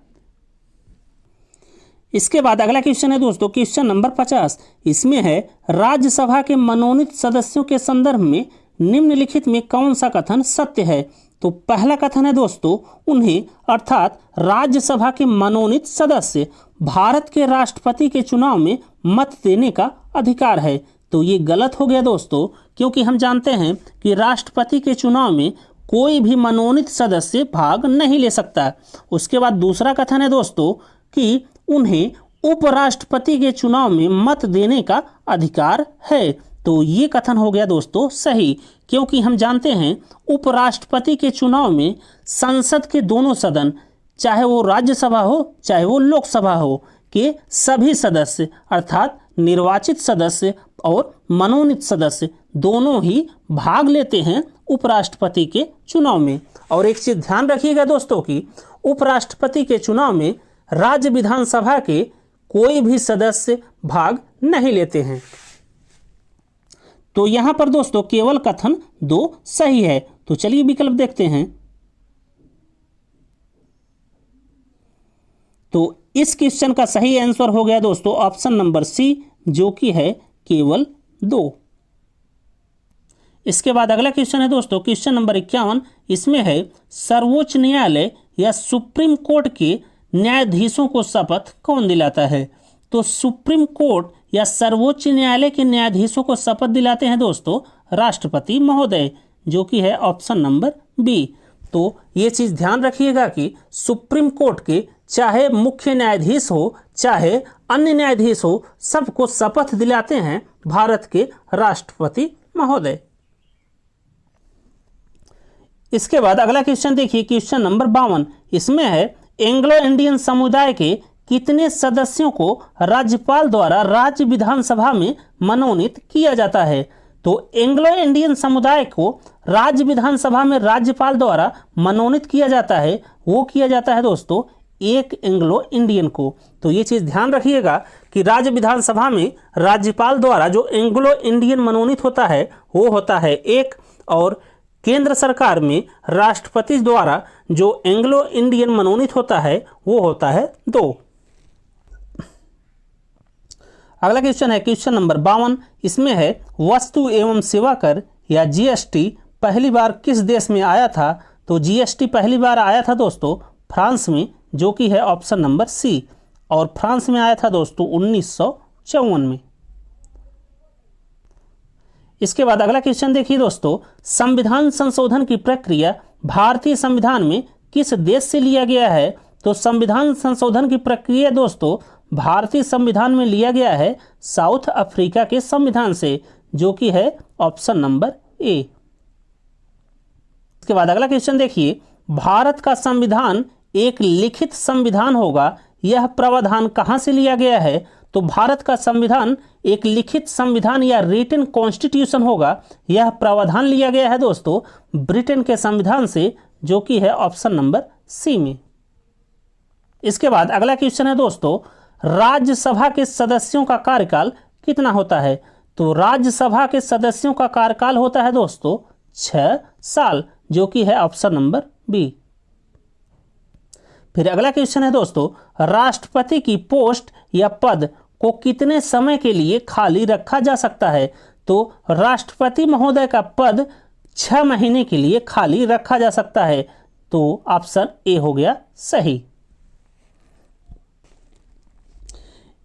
इसके बाद अगला क्वेश्चन है दोस्तों क्वेश्चन नंबर 50। इसमें है राज्यसभा के मनोनीत सदस्यों के संदर्भ में निम्नलिखित में कौन सा कथन सत्य है। तो पहला कथन है दोस्तों उन्हें अर्थात राज्यसभा के मनोनीत सदस्य भारत के राष्ट्रपति के चुनाव में मत देने का अधिकार है। तो ये गलत हो गया दोस्तों, क्योंकि हम जानते हैं कि राष्ट्रपति के चुनाव में कोई भी मनोनीत सदस्य भाग नहीं ले सकता। उसके बाद दूसरा कथन है दोस्तों कि उन्हें उपराष्ट्रपति के चुनाव में मत देने का अधिकार है। तो ये कथन हो गया दोस्तों सही, क्योंकि हम जानते हैं उपराष्ट्रपति के चुनाव में संसद के दोनों सदन, चाहे वो राज्यसभा हो चाहे वो लोकसभा हो, के सभी सदस्य अर्थात निर्वाचित सदस्य और मनोनीत सदस्य दोनों ही भाग लेते हैं उपराष्ट्रपति के चुनाव में। और एक चीज ध्यान रखिएगा दोस्तों कि उपराष्ट्रपति के चुनाव में राज्य विधानसभा के कोई भी सदस्य भाग नहीं लेते हैं। तो यहां पर दोस्तों केवल कथन 2 सही है। तो चलिए विकल्प देखते हैं। तो इस क्वेश्चन का सही आंसर हो गया दोस्तों ऑप्शन नंबर सी, जो कि है केवल 2। इसके बाद अगला क्वेश्चन है दोस्तों क्वेश्चन नंबर 51। इसमें है सर्वोच्च न्यायालय या सुप्रीम कोर्ट के न्यायाधीशों को शपथ कौन दिलाता है। तो सुप्रीम कोर्ट या सर्वोच्च न्यायालय के न्यायाधीशों को शपथ दिलाते हैं दोस्तों राष्ट्रपति महोदय, जो कि है ऑप्शन नंबर बी। तो ये चीज ध्यान रखिएगा कि सुप्रीम कोर्ट के चाहे मुख्य न्यायाधीश हो चाहे अन्य न्यायाधीश हो, सबको शपथ दिलाते हैं भारत के राष्ट्रपति महोदय। इसके बाद अगला क्वेश्चन देखिए क्वेश्चन नंबर 52। इसमें है एंग्लो इंडियन समुदाय के कितने सदस्यों को राज्यपाल द्वारा राज्य विधानसभा में मनोनीत किया जाता है। तो एंग्लो इंडियन समुदाय को राज्य विधानसभा में राज्यपाल द्वारा मनोनीत किया जाता है, वो किया जाता है दोस्तों एक एंग्लो इंडियन को। तो ये चीज ध्यान रखिएगा कि राज्य विधानसभा में राज्यपाल द्वारा जो एंग्लो इंडियन मनोनीत होता है वो होता है 1, और केंद्र सरकार में राष्ट्रपति द्वारा जो एंग्लो इंडियन मनोनीत होता है वो होता है 2। अगला क्वेश्चन है क्वेश्चन नंबर 52। इसमें है वस्तु एवं सेवा कर या जीएसटी पहली बार किस देश में आया था। तो जीएसटी पहली बार आया था दोस्तों फ्रांस में, जो कि है ऑप्शन नंबर सी, और फ्रांस में आया था दोस्तों 1954 में। इसके बाद अगला क्वेश्चन देखिए दोस्तों संविधान संशोधन की प्रक्रिया भारतीय संविधान में किस देश से लिया गया है। तो संविधान संशोधन की प्रक्रिया दोस्तों भारतीय संविधान में लिया गया है साउथ अफ्रीका के संविधान से, जो कि है ऑप्शन नंबर ए। इसके बाद अगला क्वेश्चन देखिए भारत का संविधान एक लिखित संविधान होगा, यह प्रावधान कहां से लिया गया है। तो भारत का संविधान एक लिखित संविधान या रिटन कॉन्स्टिट्यूशन होगा, यह प्रावधान लिया गया है दोस्तों ब्रिटेन के संविधान से, जो कि है ऑप्शन नंबर सी में। इसके बाद अगला क्वेश्चन है दोस्तों राज्यसभा के सदस्यों का कार्यकाल कितना होता है। तो राज्यसभा के सदस्यों का कार्यकाल होता है दोस्तों 6 साल, जो कि है ऑप्शन नंबर बी। फिर अगला क्वेश्चन है दोस्तों राष्ट्रपति की पोस्ट या पद को कितने समय के लिए खाली रखा जा सकता है। तो राष्ट्रपति महोदय का पद 6 महीने के लिए खाली रखा जा सकता है। तो ऑप्शन ए हो गया सही।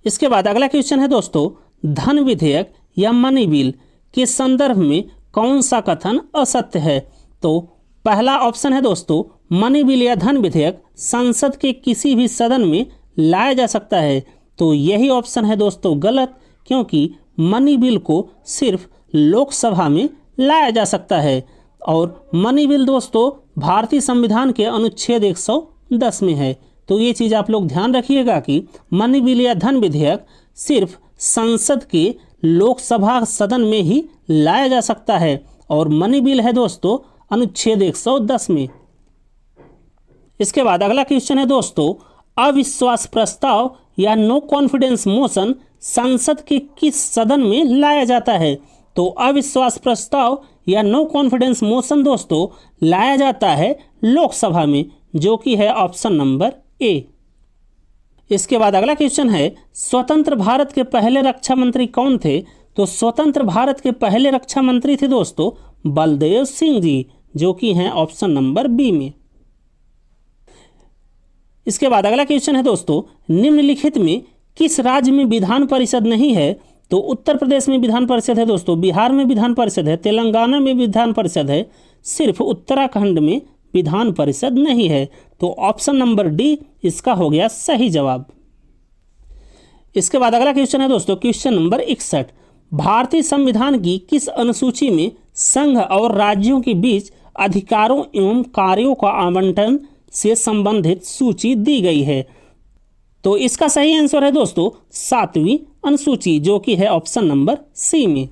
इसके बाद अगला क्वेश्चन है दोस्तों धन विधेयक या मनी बिल के संदर्भ में कौन सा कथन असत्य है। तो पहला ऑप्शन है दोस्तों मनी बिल या धन विधेयक संसद के किसी भी सदन में लाया जा सकता है। तो यही ऑप्शन है दोस्तों गलत, क्योंकि मनी बिल को सिर्फ लोकसभा में लाया जा सकता है, और मनी बिल दोस्तों भारतीय संविधान के अनुच्छेद 110 में है। तो ये चीज़ आप लोग ध्यान रखिएगा कि मनी बिल या धन विधेयक सिर्फ संसद के लोकसभा सदन में ही लाया जा सकता है, और मनी बिल है दोस्तों अनुच्छेद 110 में। इसके बाद अगला क्वेश्चन है दोस्तों अविश्वास प्रस्ताव या नो कॉन्फिडेंस मोशन संसद के किस सदन में लाया जाता है। तो अविश्वास प्रस्ताव या नो कॉन्फिडेंस मोशन दोस्तों लाया जाता है लोकसभा में, जो कि है ऑप्शन नंबर ए। इसके बाद अगला क्वेश्चन है स्वतंत्र भारत के पहले रक्षा मंत्री कौन थे। तो स्वतंत्र भारत के पहले रक्षा मंत्री थे दोस्तों बलदेव सिंह जी, जो कि हैं ऑप्शन नंबर बी में। इसके बाद अगला क्वेश्चन है दोस्तों निम्नलिखित में किस राज्य में विधान परिषद नहीं है। तो उत्तर प्रदेश में विधान परिषद है दोस्तों, बिहार में विधान परिषद है, तेलंगाना में विधान परिषद है, सिर्फ उत्तराखंड में विधान परिषद नहीं है। तो ऑप्शन नंबर डी इसका हो गया सही जवाब। इसके बाद अगला क्वेश्चन है दोस्तों क्वेश्चन नंबर 61 भारतीय संविधान की किस अनुसूची में संघ और राज्यों के बीच अधिकारों एवं कार्यों का आवंटन से संबंधित सूची दी गई है। तो इसका सही आंसर है दोस्तों 7वीं अनुसूची, जो कि है ऑप्शन नंबर सी में।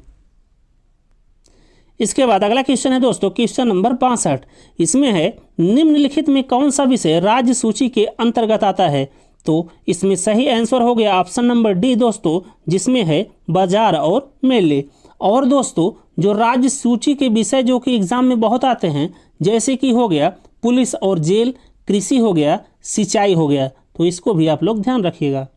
इसके बाद अगला क्वेश्चन है दोस्तों क्वेश्चन नंबर 62। इसमें है निम्नलिखित में कौन सा विषय राज्य सूची के अंतर्गत आता है। तो इसमें सही आंसर हो गया ऑप्शन नंबर डी दोस्तों, जिसमें है बाजार और मेले। और दोस्तों जो राज्य सूची के विषय जो कि एग्जाम में बहुत आते हैं, जैसे कि हो गया पुलिस और जेल, कृषि हो गया, सिंचाई हो गया, तो इसको भी आप लोग ध्यान रखिएगा।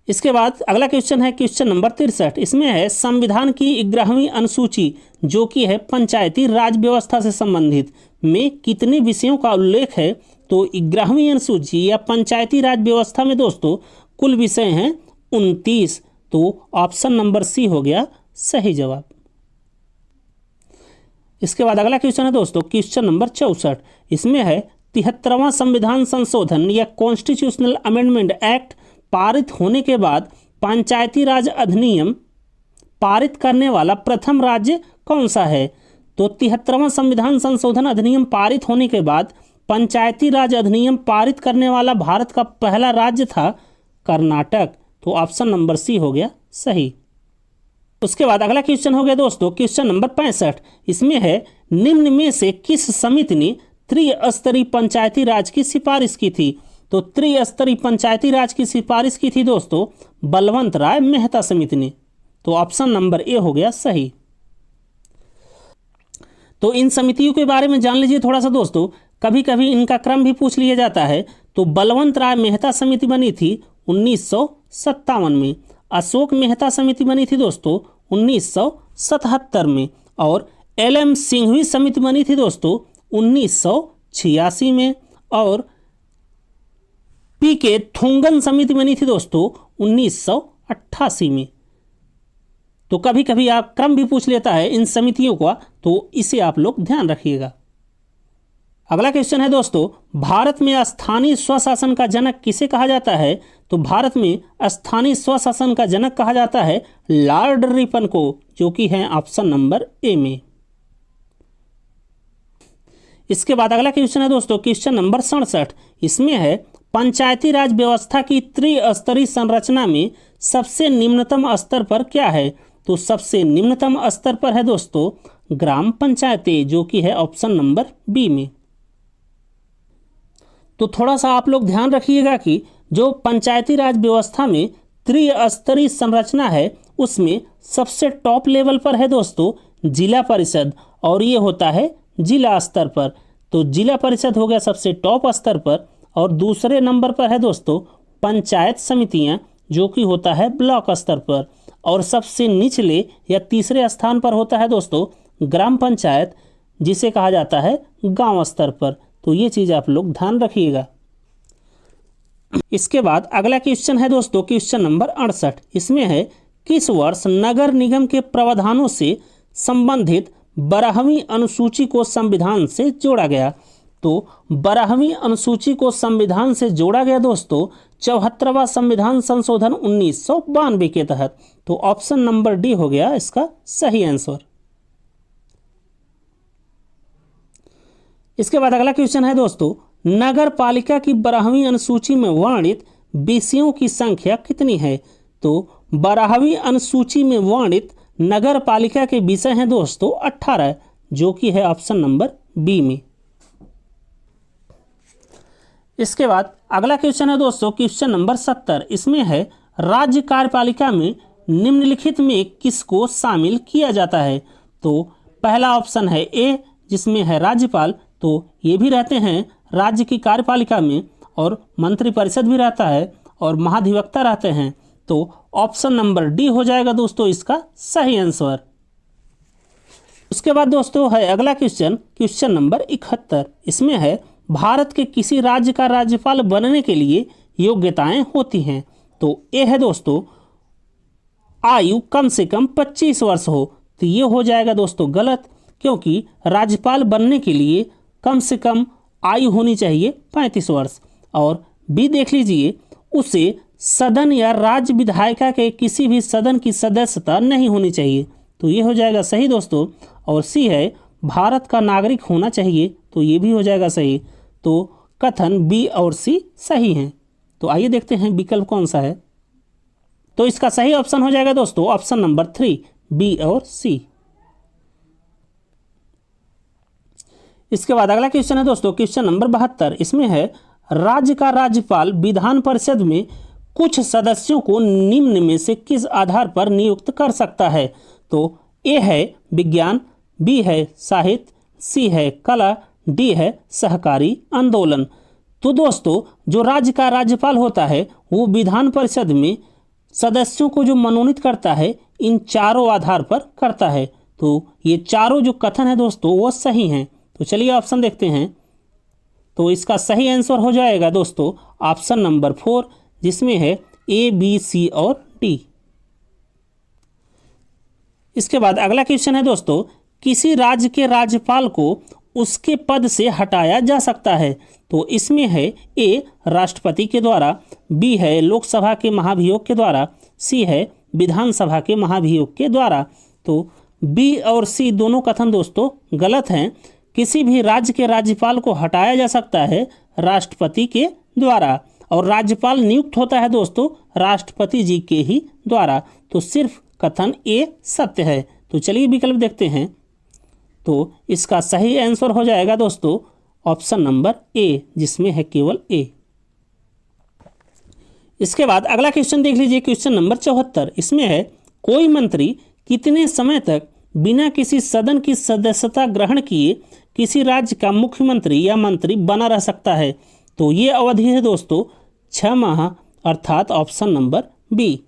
इसके बाद अगला क्वेश्चन है क्वेश्चन नंबर 63। इसमें है संविधान की 11वीं अनुसूची, जो कि है पंचायती राज व्यवस्था से संबंधित, में कितने विषयों का उल्लेख है। तो 11वीं अनुसूची या पंचायती राज व्यवस्था में दोस्तों कुल विषय हैं 29। तो ऑप्शन नंबर सी हो गया सही जवाब। इसके बाद अगला क्वेश्चन है दोस्तों क्वेश्चन नंबर 64। इसमें है 73वां संविधान संशोधन या कॉन्स्टिट्यूशनल अमेंडमेंट एक्ट पारित होने के बाद पंचायती राज अधिनियम पारित करने वाला प्रथम राज्य कौन सा है। तो 73वां संविधान संशोधन अधिनियम पारित होने के बाद पंचायती राज अधिनियम पारित करने वाला भारत का पहला राज्य था कर्नाटक। तो ऑप्शन नंबर सी हो गया सही। उसके बाद अगला क्वेश्चन हो गया दोस्तों क्वेश्चन नंबर 65। इसमें है निम्न में से किस समिति ने त्रिस्तरीय पंचायती राज की सिफारिश की थी। तो त्रिस्तरीय पंचायती राज की सिफारिश की थी दोस्तों बलवंत राय मेहता समिति ने। तो ऑप्शन नंबर ए हो गया सही। तो इन समितियों के बारे में जान लीजिए थोड़ा सा दोस्तों, कभी कभी इनका क्रम भी पूछ लिया जाता है। तो बलवंत राय मेहता समिति बनी थी 1957 में, अशोक मेहता समिति बनी थी दोस्तों 1977 में, और LM सिंघवी समिति बनी थी दोस्तों 1986 में, और PK थोंगन समिति बनी थी दोस्तों 1988 में। तो कभी कभी आप क्रम भी पूछ लेता है इन समितियों का, तो इसे आप लोग ध्यान रखिएगा। अगला क्वेश्चन है दोस्तों भारत में स्थानीय स्वशासन का जनक किसे कहा जाता है। तो भारत में स्थानीय स्वशासन का जनक कहा जाता है लॉर्ड रिपन को, जो कि है ऑप्शन नंबर ए में। इसके बाद अगला क्वेश्चन है दोस्तों क्वेश्चन नंबर 67। इसमें है पंचायती राज व्यवस्था की त्रिस्तरीय संरचना में सबसे निम्नतम स्तर पर क्या है। तो सबसे निम्नतम स्तर पर है दोस्तों ग्राम पंचायतें, जो कि है ऑप्शन नंबर बी में। तो थोड़ा सा आप लोग ध्यान रखिएगा कि जो पंचायती राज व्यवस्था में त्रिस्तरीय संरचना है उसमें सबसे टॉप लेवल पर है दोस्तों जिला परिषद, और ये होता है जिला स्तर पर। तो जिला परिषद हो गया सबसे टॉप स्तर पर, और दूसरे नंबर पर है दोस्तों पंचायत समितियां, जो कि होता है ब्लॉक स्तर पर, और सबसे निचले या तीसरे स्थान पर होता है दोस्तों ग्राम पंचायत, जिसे कहा जाता है गांव स्तर पर। तो ये चीज़ आप लोग ध्यान रखिएगा। इसके बाद अगला क्वेश्चन है दोस्तों क्वेश्चन नंबर 68। इसमें है किस वर्ष नगर निगम के प्रावधानों से संबंधित 12वीं अनुसूची को संविधान से जोड़ा गया। तो 12वीं अनुसूची को संविधान से जोड़ा गया दोस्तों 74वां संविधान संशोधन 1992 के तहत। तो ऑप्शन नंबर डी हो गया इसका सही आंसर। इसके बाद अगला क्वेश्चन है दोस्तों नगर पालिका की 12वीं अनुसूची में वर्णित विषयों की संख्या कितनी है। तो 12वीं अनुसूची में वर्णित नगर पालिका के विषय हैं दोस्तों 18, जो कि है ऑप्शन नंबर बी में। इसके बाद अगला क्वेश्चन है दोस्तों क्वेश्चन नंबर 70। इसमें है राज्य कार्यपालिका में निम्नलिखित में किसको शामिल किया जाता है। तो पहला ऑप्शन है ए, जिसमें है राज्यपाल। तो ये भी रहते हैं राज्य की कार्यपालिका में, और मंत्रिपरिषद भी रहता है, और महाधिवक्ता रहते हैं। तो ऑप्शन नंबर डी हो जाएगा दोस्तों इसका सही आंसर। उसके बाद दोस्तों है अगला क्वेश्चन क्वेश्चन नंबर 71। इसमें है भारत के किसी राज्य का राज्यपाल बनने के लिए योग्यताएं होती हैं। तो ये है दोस्तों आयु कम से कम 25 वर्ष हो। तो ये हो जाएगा दोस्तों गलत, क्योंकि राज्यपाल बनने के लिए कम से कम आयु होनी चाहिए 35 वर्ष। और बी देख लीजिए, उसे सदन या राज्य विधायिका के किसी भी सदन की सदस्यता नहीं होनी चाहिए। तो ये हो जाएगा सही दोस्तों। और सी है भारत का नागरिक होना चाहिए। तो ये भी हो जाएगा सही। तो कथन बी और सी सही हैं। तो आइए देखते हैं विकल्प कौन सा है। तो इसका सही ऑप्शन हो जाएगा दोस्तों ऑप्शन नंबर 3, बी और सी। इसके बाद अगला क्वेश्चन है दोस्तों क्वेश्चन नंबर 72। इसमें है राज्य का राज्यपाल विधान परिषद में कुछ सदस्यों को निम्न में से किस आधार पर नियुक्त कर सकता है। तो ए है विज्ञान, बी है साहित्य, सी है कला, डी है सहकारी आंदोलन। तो दोस्तों जो राज्य का राज्यपाल होता है वो विधान परिषद में सदस्यों को जो मनोनीत करता है इन चारों आधार पर करता है। तो ये चारों जो कथन है दोस्तों वो सही हैं। तो चलिए ऑप्शन देखते हैं। तो इसका सही आंसर हो जाएगा दोस्तों ऑप्शन नंबर 4, जिसमें है ए, बी, सी और डी। इसके बाद अगला क्वेश्चन है दोस्तों किसी राज्य के राज्यपाल को उसके पद से हटाया जा सकता है। तो इसमें है ए राष्ट्रपति के द्वारा, बी है लोकसभा के महाभियोग के द्वारा, सी है विधानसभा के महाभियोग के द्वारा। तो बी और सी दोनों कथन दोस्तों गलत हैं। किसी भी राज्य के राज्यपाल को हटाया जा सकता है राष्ट्रपति के द्वारा, और राज्यपाल नियुक्त होता है दोस्तों राष्ट्रपति जी के ही द्वारा। तो सिर्फ कथन ए सत्य है। तो चलिए विकल्प देखते हैं। तो इसका सही आंसर हो जाएगा दोस्तों ऑप्शन नंबर ए, जिसमें है केवल ए। इसके बाद अगला क्वेश्चन देख लीजिए क्वेश्चन नंबर 74। इसमें है कोई मंत्री कितने समय तक बिना किसी सदन की सदस्यता ग्रहण किए किसी राज्य का मुख्यमंत्री या मंत्री बना रह सकता है। तो ये अवधि है दोस्तों 6 माह, अर्थात ऑप्शन नंबर बी।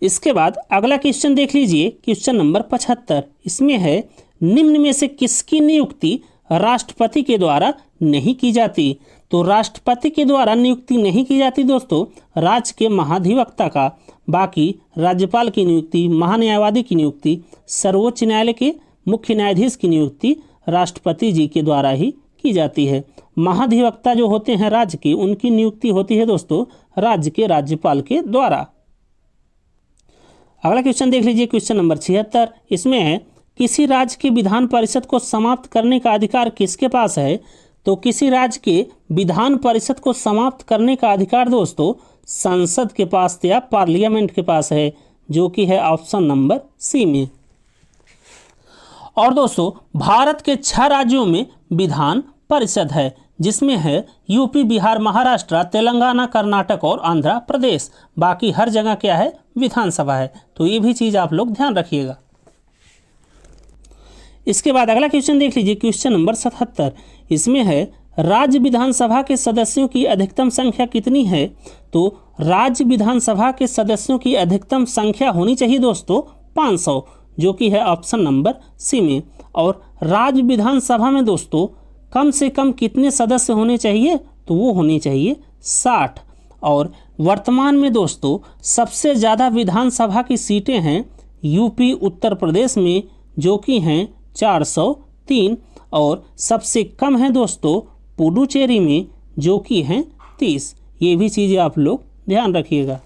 इसके बाद अगला क्वेश्चन देख लीजिए क्वेश्चन नंबर 75। इसमें है निम्न में से किसकी नियुक्ति राष्ट्रपति के द्वारा नहीं की जाती। तो राष्ट्रपति के द्वारा नियुक्ति नहीं की जाती दोस्तों राज्य के महाधिवक्ता का, बाकी राज्यपाल की नियुक्ति, महान्यायवादी की नियुक्ति, सर्वोच्च न्यायालय के मुख्य न्यायाधीश की नियुक्ति राष्ट्रपति जी के द्वारा ही की जाती है। महाधिवक्ता जो होते हैं राज्य के, उनकी नियुक्ति होती है दोस्तों राज्य के राज्यपाल के द्वारा। अगला क्वेश्चन देख लीजिए क्वेश्चन नंबर 76। इसमें है किसी राज्य की विधान परिषद को समाप्त करने का अधिकार किसके पास है। तो किसी राज्य के विधान परिषद को समाप्त करने का अधिकार दोस्तों संसद के पास या पार्लियामेंट के पास है, जो कि है ऑप्शन नंबर सी में। और दोस्तों भारत के 6 राज्यों में विधान परिषद है, जिसमें है यूपी, बिहार, महाराष्ट्र, तेलंगाना, कर्नाटक और आंध्र प्रदेश। बाकी हर जगह क्या है विधानसभा है। तो ये भी चीज़ आप लोग ध्यान रखिएगा। इसके बाद अगला क्वेश्चन देख लीजिए क्वेश्चन नंबर 77। इसमें है राज्य विधानसभा के सदस्यों की अधिकतम संख्या कितनी है। तो राज्य विधानसभा के सदस्यों की अधिकतम संख्या होनी चाहिए दोस्तों 500, जो कि है ऑप्शन नंबर सी में। और राज्य विधानसभा में दोस्तों कम से कम कितने सदस्य होने चाहिए। तो वो होने चाहिए 60। और वर्तमान में दोस्तों सबसे ज़्यादा विधानसभा की सीटें हैं यूपी उत्तर प्रदेश में, जो कि हैं 403, और सबसे कम है दोस्तों पुडुचेरी में, जो कि हैं 30। ये भी चीज़ें आप लोग ध्यान रखिएगा।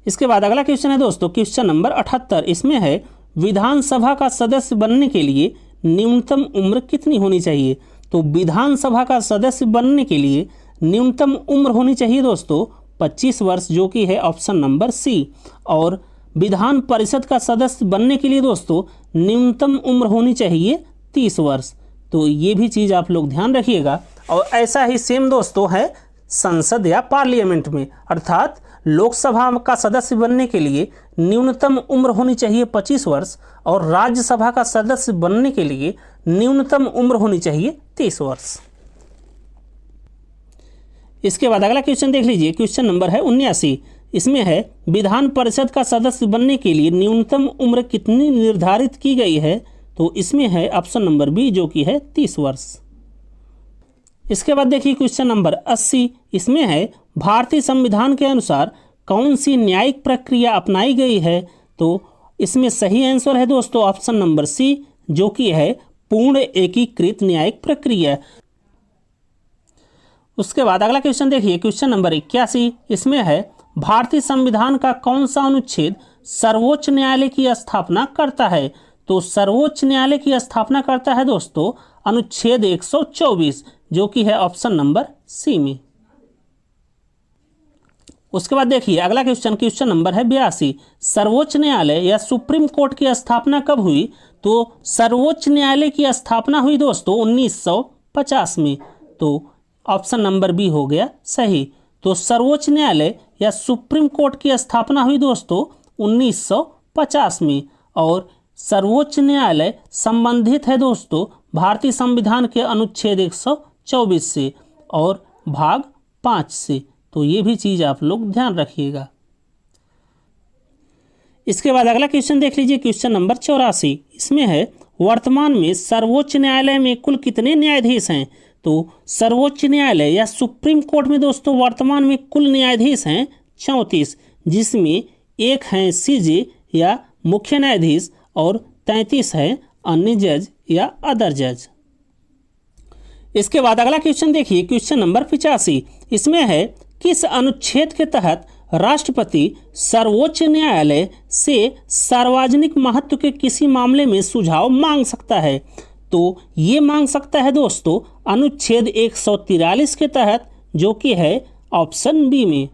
इसके बाद अगला क्वेश्चन है दोस्तों क्वेश्चन नंबर 78। इसमें है विधानसभा का सदस्य बनने के लिए न्यूनतम उम्र कितनी होनी चाहिए। तो विधानसभा का सदस्य बनने के लिए न्यूनतम उम्र होनी चाहिए दोस्तों 25 वर्ष, जो कि है ऑप्शन नंबर सी। और विधान परिषद का सदस्य बनने के लिए दोस्तों न्यूनतम उम्र होनी चाहिए 30 वर्ष। तो ये भी चीज़ आप लोग ध्यान रखिएगा। और ऐसा ही सेम दोस्तों है संसद या पार्लियामेंट में, अर्थात लोकसभा का सदस्य बनने के लिए न्यूनतम उम्र होनी चाहिए 25 वर्ष, और राज्यसभा का सदस्य बनने के लिए न्यूनतम उम्र होनी चाहिए 30 वर्ष। इसके बाद अगला क्वेश्चन देख लीजिए क्वेश्चन नंबर है 79। इसमें है विधान परिषद का सदस्य बनने के लिए न्यूनतम उम्र कितनी निर्धारित की गई है। तो इसमें है ऑप्शन नंबर बी, जो कि है 30 वर्ष। इसके बाद देखिए क्वेश्चन नंबर 80। इसमें है भारतीय संविधान के अनुसार कौन सी न्यायिक प्रक्रिया अपनाई गई है। तो इसमें सही आंसर है दोस्तों ऑप्शन नंबर सी, जो कि है पूर्ण एकीकृत न्यायिक प्रक्रिया। उसके बाद अगला क्वेश्चन देखिए क्वेश्चन नंबर 81। इसमें है भारतीय संविधान का कौन सा अनुच्छेद सर्वोच्च न्यायालय की स्थापना करता है। तो सर्वोच्च न्यायालय की स्थापना करता है दोस्तों अनुच्छेद 124, जो कि है ऑप्शन नंबर सी में। उसके बाद देखिए अगला क्वेश्चन नंबर है 82। सर्वोच्च न्यायालय या सुप्रीम कोर्ट की स्थापना कब हुई? तो सर्वोच्च न्यायालय की स्थापना हुई दोस्तों 1950 में। तो ऑप्शन नंबर बी हो गया सही। तो सर्वोच्च न्यायालय या सुप्रीम कोर्ट की स्थापना हुई दोस्तों 1950 में, और सर्वोच्च न्यायालय संबंधित है दोस्तों भारतीय संविधान के अनुच्छेद 124 से और भाग 5 से। तो ये भी चीज़ आप लोग ध्यान रखिएगा। इसके बाद अगला क्वेश्चन देख लीजिए, क्वेश्चन नंबर 84। इसमें है वर्तमान में सर्वोच्च न्यायालय में कुल कितने न्यायाधीश हैं? तो सर्वोच्च न्यायालय या सुप्रीम कोर्ट में दोस्तों वर्तमान में कुल न्यायाधीश हैं 34, जिसमें एक हैं सीजे या मुख्य न्यायाधीश और 33 है अन्य जज या अदर जज। इसके बाद अगला क्वेश्चन देखिए, क्वेश्चन नंबर 85। इसमें है किस अनुच्छेद के तहत राष्ट्रपति सर्वोच्च न्यायालय से सार्वजनिक महत्व के किसी मामले में सुझाव मांग सकता है? तो ये मांग सकता है दोस्तों अनुच्छेद 143 के तहत, जो कि है ऑप्शन बी में।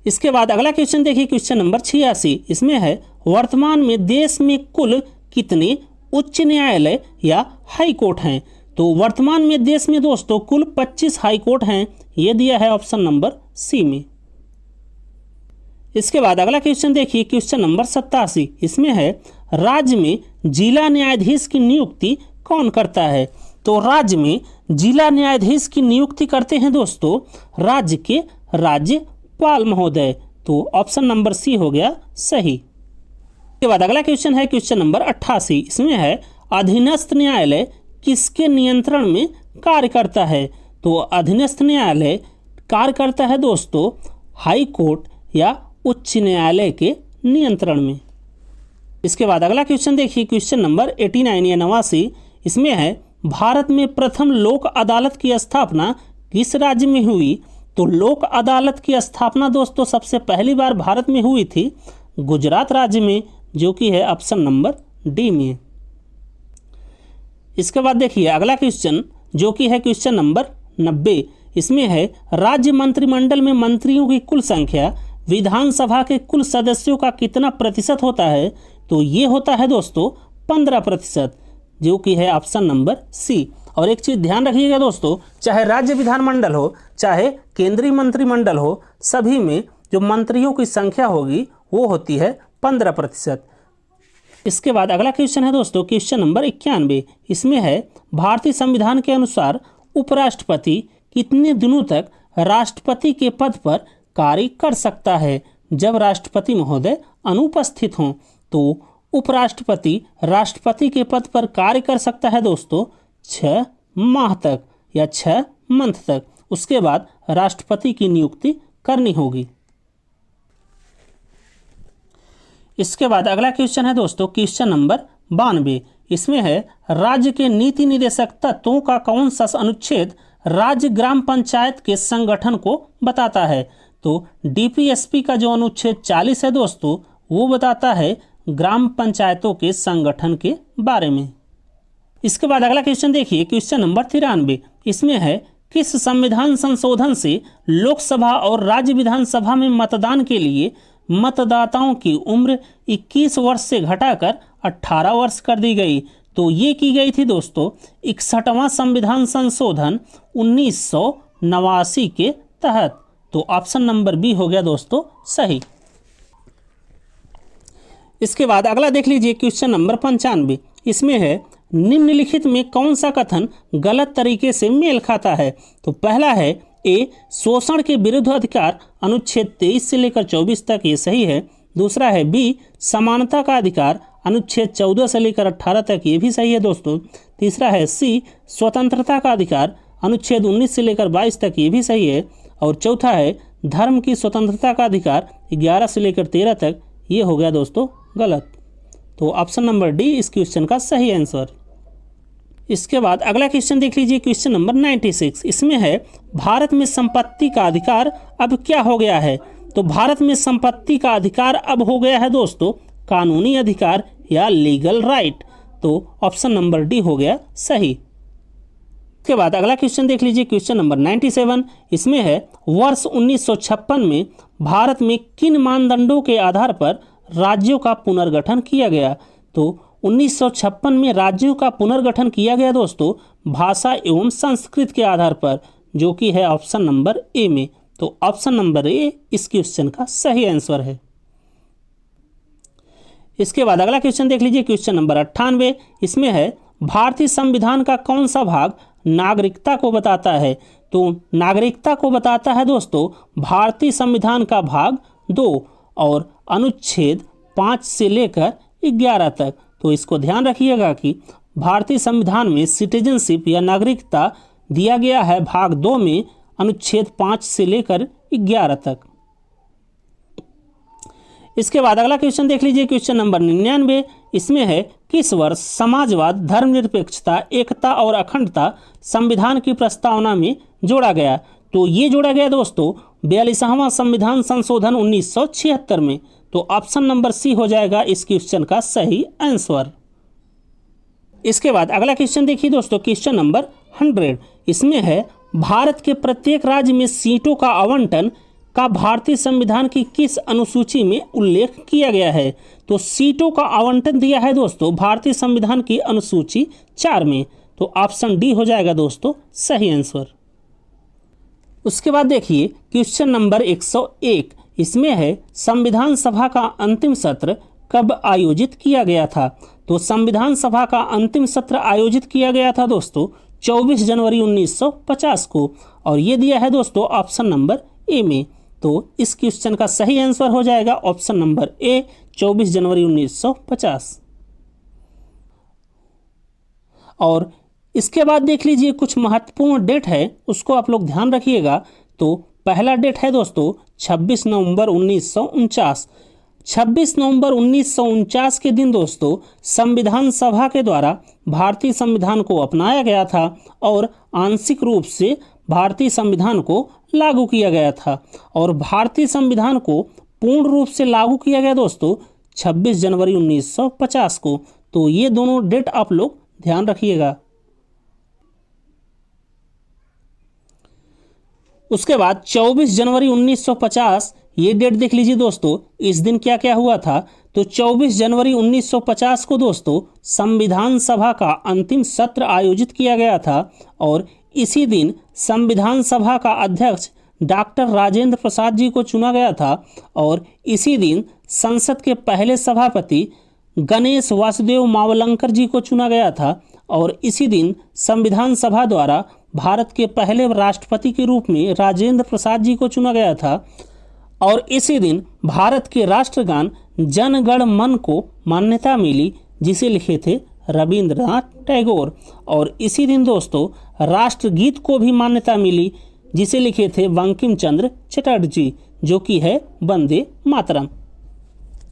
इसके बाद अगला क्वेश्चन देखिए, क्वेश्चन नंबर 86। इसमें है वर्तमान में देश में कुल कितने उच्च न्यायालय या हाई कोर्ट हैं? तो वर्तमान में देश में दोस्तों कुल 25 हाई कोर्ट हैं, ये दिया है ऑप्शन नंबर सी में। इसके बाद अगला क्वेश्चन देखिए, क्वेश्चन नंबर 87। इसमें है राज्य में जिला न्यायाधीश की नियुक्ति कौन करता है? तो राज्य में जिला न्यायाधीश की नियुक्ति करते हैं दोस्तों राज्य के राज्यपाल महोदय। तो ऑप्शन नंबर सी हो गया सही। इसके बाद अगला क्वेश्चन है क्वेश्चन नंबर 88। इसमें है अधीनस्थ न्यायालय किसके नियंत्रण में कार्य करता है? तो अधीनस्थ न्यायालय कार्य करता है दोस्तों हाई कोर्ट या उच्च न्यायालय के नियंत्रण में। इसके बाद अगला क्वेश्चन देखिए, क्वेश्चन नंबर 89 या 89। इसमें है भारत में प्रथम लोक अदालत की स्थापना किस राज्य में हुई? तो लोक अदालत की स्थापना दोस्तों सबसे पहली बार भारत में हुई थी गुजरात राज्य में, जो कि है ऑप्शन नंबर डी में। इसके बाद देखिए अगला क्वेश्चन, जो कि है क्वेश्चन नंबर 90। इसमें है राज्य मंत्रिमंडल में मंत्रियों की कुल संख्या विधानसभा के कुल सदस्यों का कितना प्रतिशत होता है? तो ये होता है दोस्तों 15%, जो कि है ऑप्शन नंबर सी। और एक चीज़ ध्यान रखिएगा दोस्तों, चाहे राज्य विधानमंडल हो चाहे केंद्रीय मंत्रिमंडल हो, सभी में जो मंत्रियों की संख्या होगी वो होती है 15%। इसके बाद अगला क्वेश्चन है दोस्तों क्वेश्चन नंबर 91। इसमें है भारतीय संविधान के अनुसार उपराष्ट्रपति कितने दिनों तक राष्ट्रपति के पद पर कार्य कर सकता है? जब राष्ट्रपति महोदय अनुपस्थित हों तो उपराष्ट्रपति राष्ट्रपति के पद पर कार्य कर सकता है दोस्तों 6 माह तक या 6 मंथ तक। उसके बाद राष्ट्रपति की नियुक्ति करनी होगी। इसके बाद अगला क्वेश्चन है दोस्तों क्वेश्चन नंबर 92। इसमें है राज्य के नीति निर्देशक तत्वों का कौन सा अनुच्छेद राज्य ग्राम पंचायत के संगठन को बताता है? तो डीपीएसपी का जो अनुच्छेद 40 है दोस्तों, वो बताता है ग्राम पंचायतों के संगठन के बारे में। इसके बाद अगला क्वेश्चन देखिए क्वेश्चन नंबर 93। इसमें है किस संविधान संशोधन से लोकसभा और राज्य विधानसभा में मतदान के लिए मतदाताओं की उम्र 21 वर्ष से घटाकर 18 वर्ष कर दी गई? तो ये की गई थी दोस्तों 61वां संविधान संशोधन 1989 के तहत। तो ऑप्शन नंबर बी हो गया दोस्तों सही। इसके बाद अगला देख लीजिए क्वेश्चन नंबर 95। इसमें है निम्नलिखित में कौन सा कथन गलत तरीके से मेल खाता है? तो पहला है ए शोषण के विरुद्ध अधिकार अनुच्छेद 23 से लेकर 24 तक, ये सही है। दूसरा है बी समानता का अधिकार अनुच्छेद 14 से लेकर 18 तक, ये भी सही है दोस्तों। तीसरा है सी स्वतंत्रता का अधिकार अनुच्छेद 19 से लेकर 22 तक, ये भी सही है। और चौथा है धर्म की स्वतंत्रता का अधिकार 11 से लेकर 13 तक, ये हो गया दोस्तों गलत। तो ऑप्शन नंबर डी इस क्वेश्चन का सही आंसर। इसके बाद अगला क्वेश्चन देख लीजिए क्वेश्चन नंबर 96। इसमें है भारत में संपत्ति का अधिकार अब क्या हो गया है? तो भारत में संपत्ति का अधिकार अब हो गया है दोस्तों कानूनी अधिकार या लीगल राइट। तो ऑप्शन नंबर डी हो गया सही। इसके बाद अगला क्वेश्चन देख लीजिए, क्वेश्चन नंबर 97। इसमें है वर्ष 1956 में भारत में किन मानदंडों के आधार पर राज्यों का पुनर्गठन किया गया। तो 1956 में राज्यों का पुनर्गठन किया गया दोस्तों भाषा एवं संस्कृत के आधार पर, जो कि है ऑप्शन नंबर ए में। तो ऑप्शन नंबर ए इस क्वेश्चन का सही आंसर है। इसके बाद अगला क्वेश्चन देख लीजिए, क्वेश्चन नंबर 98। इसमें है भारतीय संविधान का कौन सा भाग नागरिकता को बताता है। तो नागरिकता को बताता है दोस्तों भारतीय संविधान का भाग 2 और अनुच्छेद 5 से लेकर 11 तक। तो इसको ध्यान रखिएगा कि भारतीय संविधान में सिटीजनशिप या नागरिकता दिया गया है भाग 2 में अनुच्छेद 5 से लेकर 11 तक। इसके बाद अगला क्वेश्चन देख लीजिए, क्वेश्चन नंबर 99। इसमें है किस वर्ष समाजवाद, धर्मनिरपेक्षता, एकता और अखंडता संविधान की प्रस्तावना में जोड़ा गया। तो ये जोड़ा गया दोस्तों 42वां संविधान संशोधन 1976 में। तो ऑप्शन नंबर सी हो जाएगा इस क्वेश्चन का सही आंसर। इसके बाद अगला क्वेश्चन देखिए दोस्तों, क्वेश्चन नंबर 100। इसमें है भारत के प्रत्येक राज्य में सीटों का आवंटन का भारतीय संविधान की किस अनुसूची में उल्लेख किया गया है। तो सीटों का आवंटन दिया है दोस्तों भारतीय संविधान की अनुसूची 4 में। तो ऑप्शन डी हो जाएगा दोस्तों सही आंसर। उसके बाद देखिए क्वेश्चन नंबर 101। इसमें है संविधान सभा का अंतिम सत्र कब आयोजित किया गया था। तो संविधान सभा का अंतिम सत्र आयोजित किया गया था दोस्तों 24 जनवरी 1950 को, और ये दिया है दोस्तों ऑप्शन नंबर ए में। तो इस क्वेश्चन का सही आंसर हो जाएगा ऑप्शन नंबर ए 24 जनवरी 1950। और इसके बाद देख लीजिए कुछ महत्वपूर्ण डेट है, उसको आप लोग ध्यान रखिएगा। तो पहला डेट है दोस्तों 26 नवंबर 1949। 26 नवंबर 1949 के दिन दोस्तों संविधान सभा के द्वारा भारतीय संविधान को अपनाया गया था और आंशिक रूप से भारतीय संविधान को लागू किया गया था। और भारतीय संविधान को पूर्ण रूप से लागू किया गया दोस्तों 26 जनवरी 1950 को। तो ये दोनों डेट आप लोग ध्यान रखिएगा। उसके बाद 24 जनवरी 1950 ये डेट देख लीजिए दोस्तों, इस दिन क्या क्या हुआ था। तो 24 जनवरी 1950 को दोस्तों संविधान सभा का अंतिम सत्र आयोजित किया गया था और इसी दिन संविधान सभा का अध्यक्ष डॉक्टर राजेंद्र प्रसाद जी को चुना गया था और इसी दिन संसद के पहले सभापति गणेश वासुदेव मावलंकर जी को चुना गया था और इसी दिन संविधान सभा द्वारा भारत के पहले राष्ट्रपति के रूप में राजेंद्र प्रसाद जी को चुना गया था और इसी दिन भारत के राष्ट्रगान जन गण मन को मान्यता मिली, जिसे लिखे थे रविंद्रनाथ टैगोर। और इसी दिन दोस्तों राष्ट्रगीत को भी मान्यता मिली, जिसे लिखे थे बंकिम चंद्र चटर्जी, जो कि है वंदे मातरम।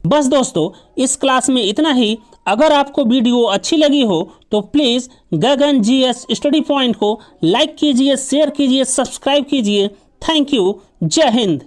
बस दोस्तों इस क्लास में इतना ही। अगर आपको वीडियो अच्छी लगी हो तो please Gagan GS study point को लाइक कीजिए, शेयर कीजिए, सब्सक्राइब कीजिए। Thank you. जय हिंद।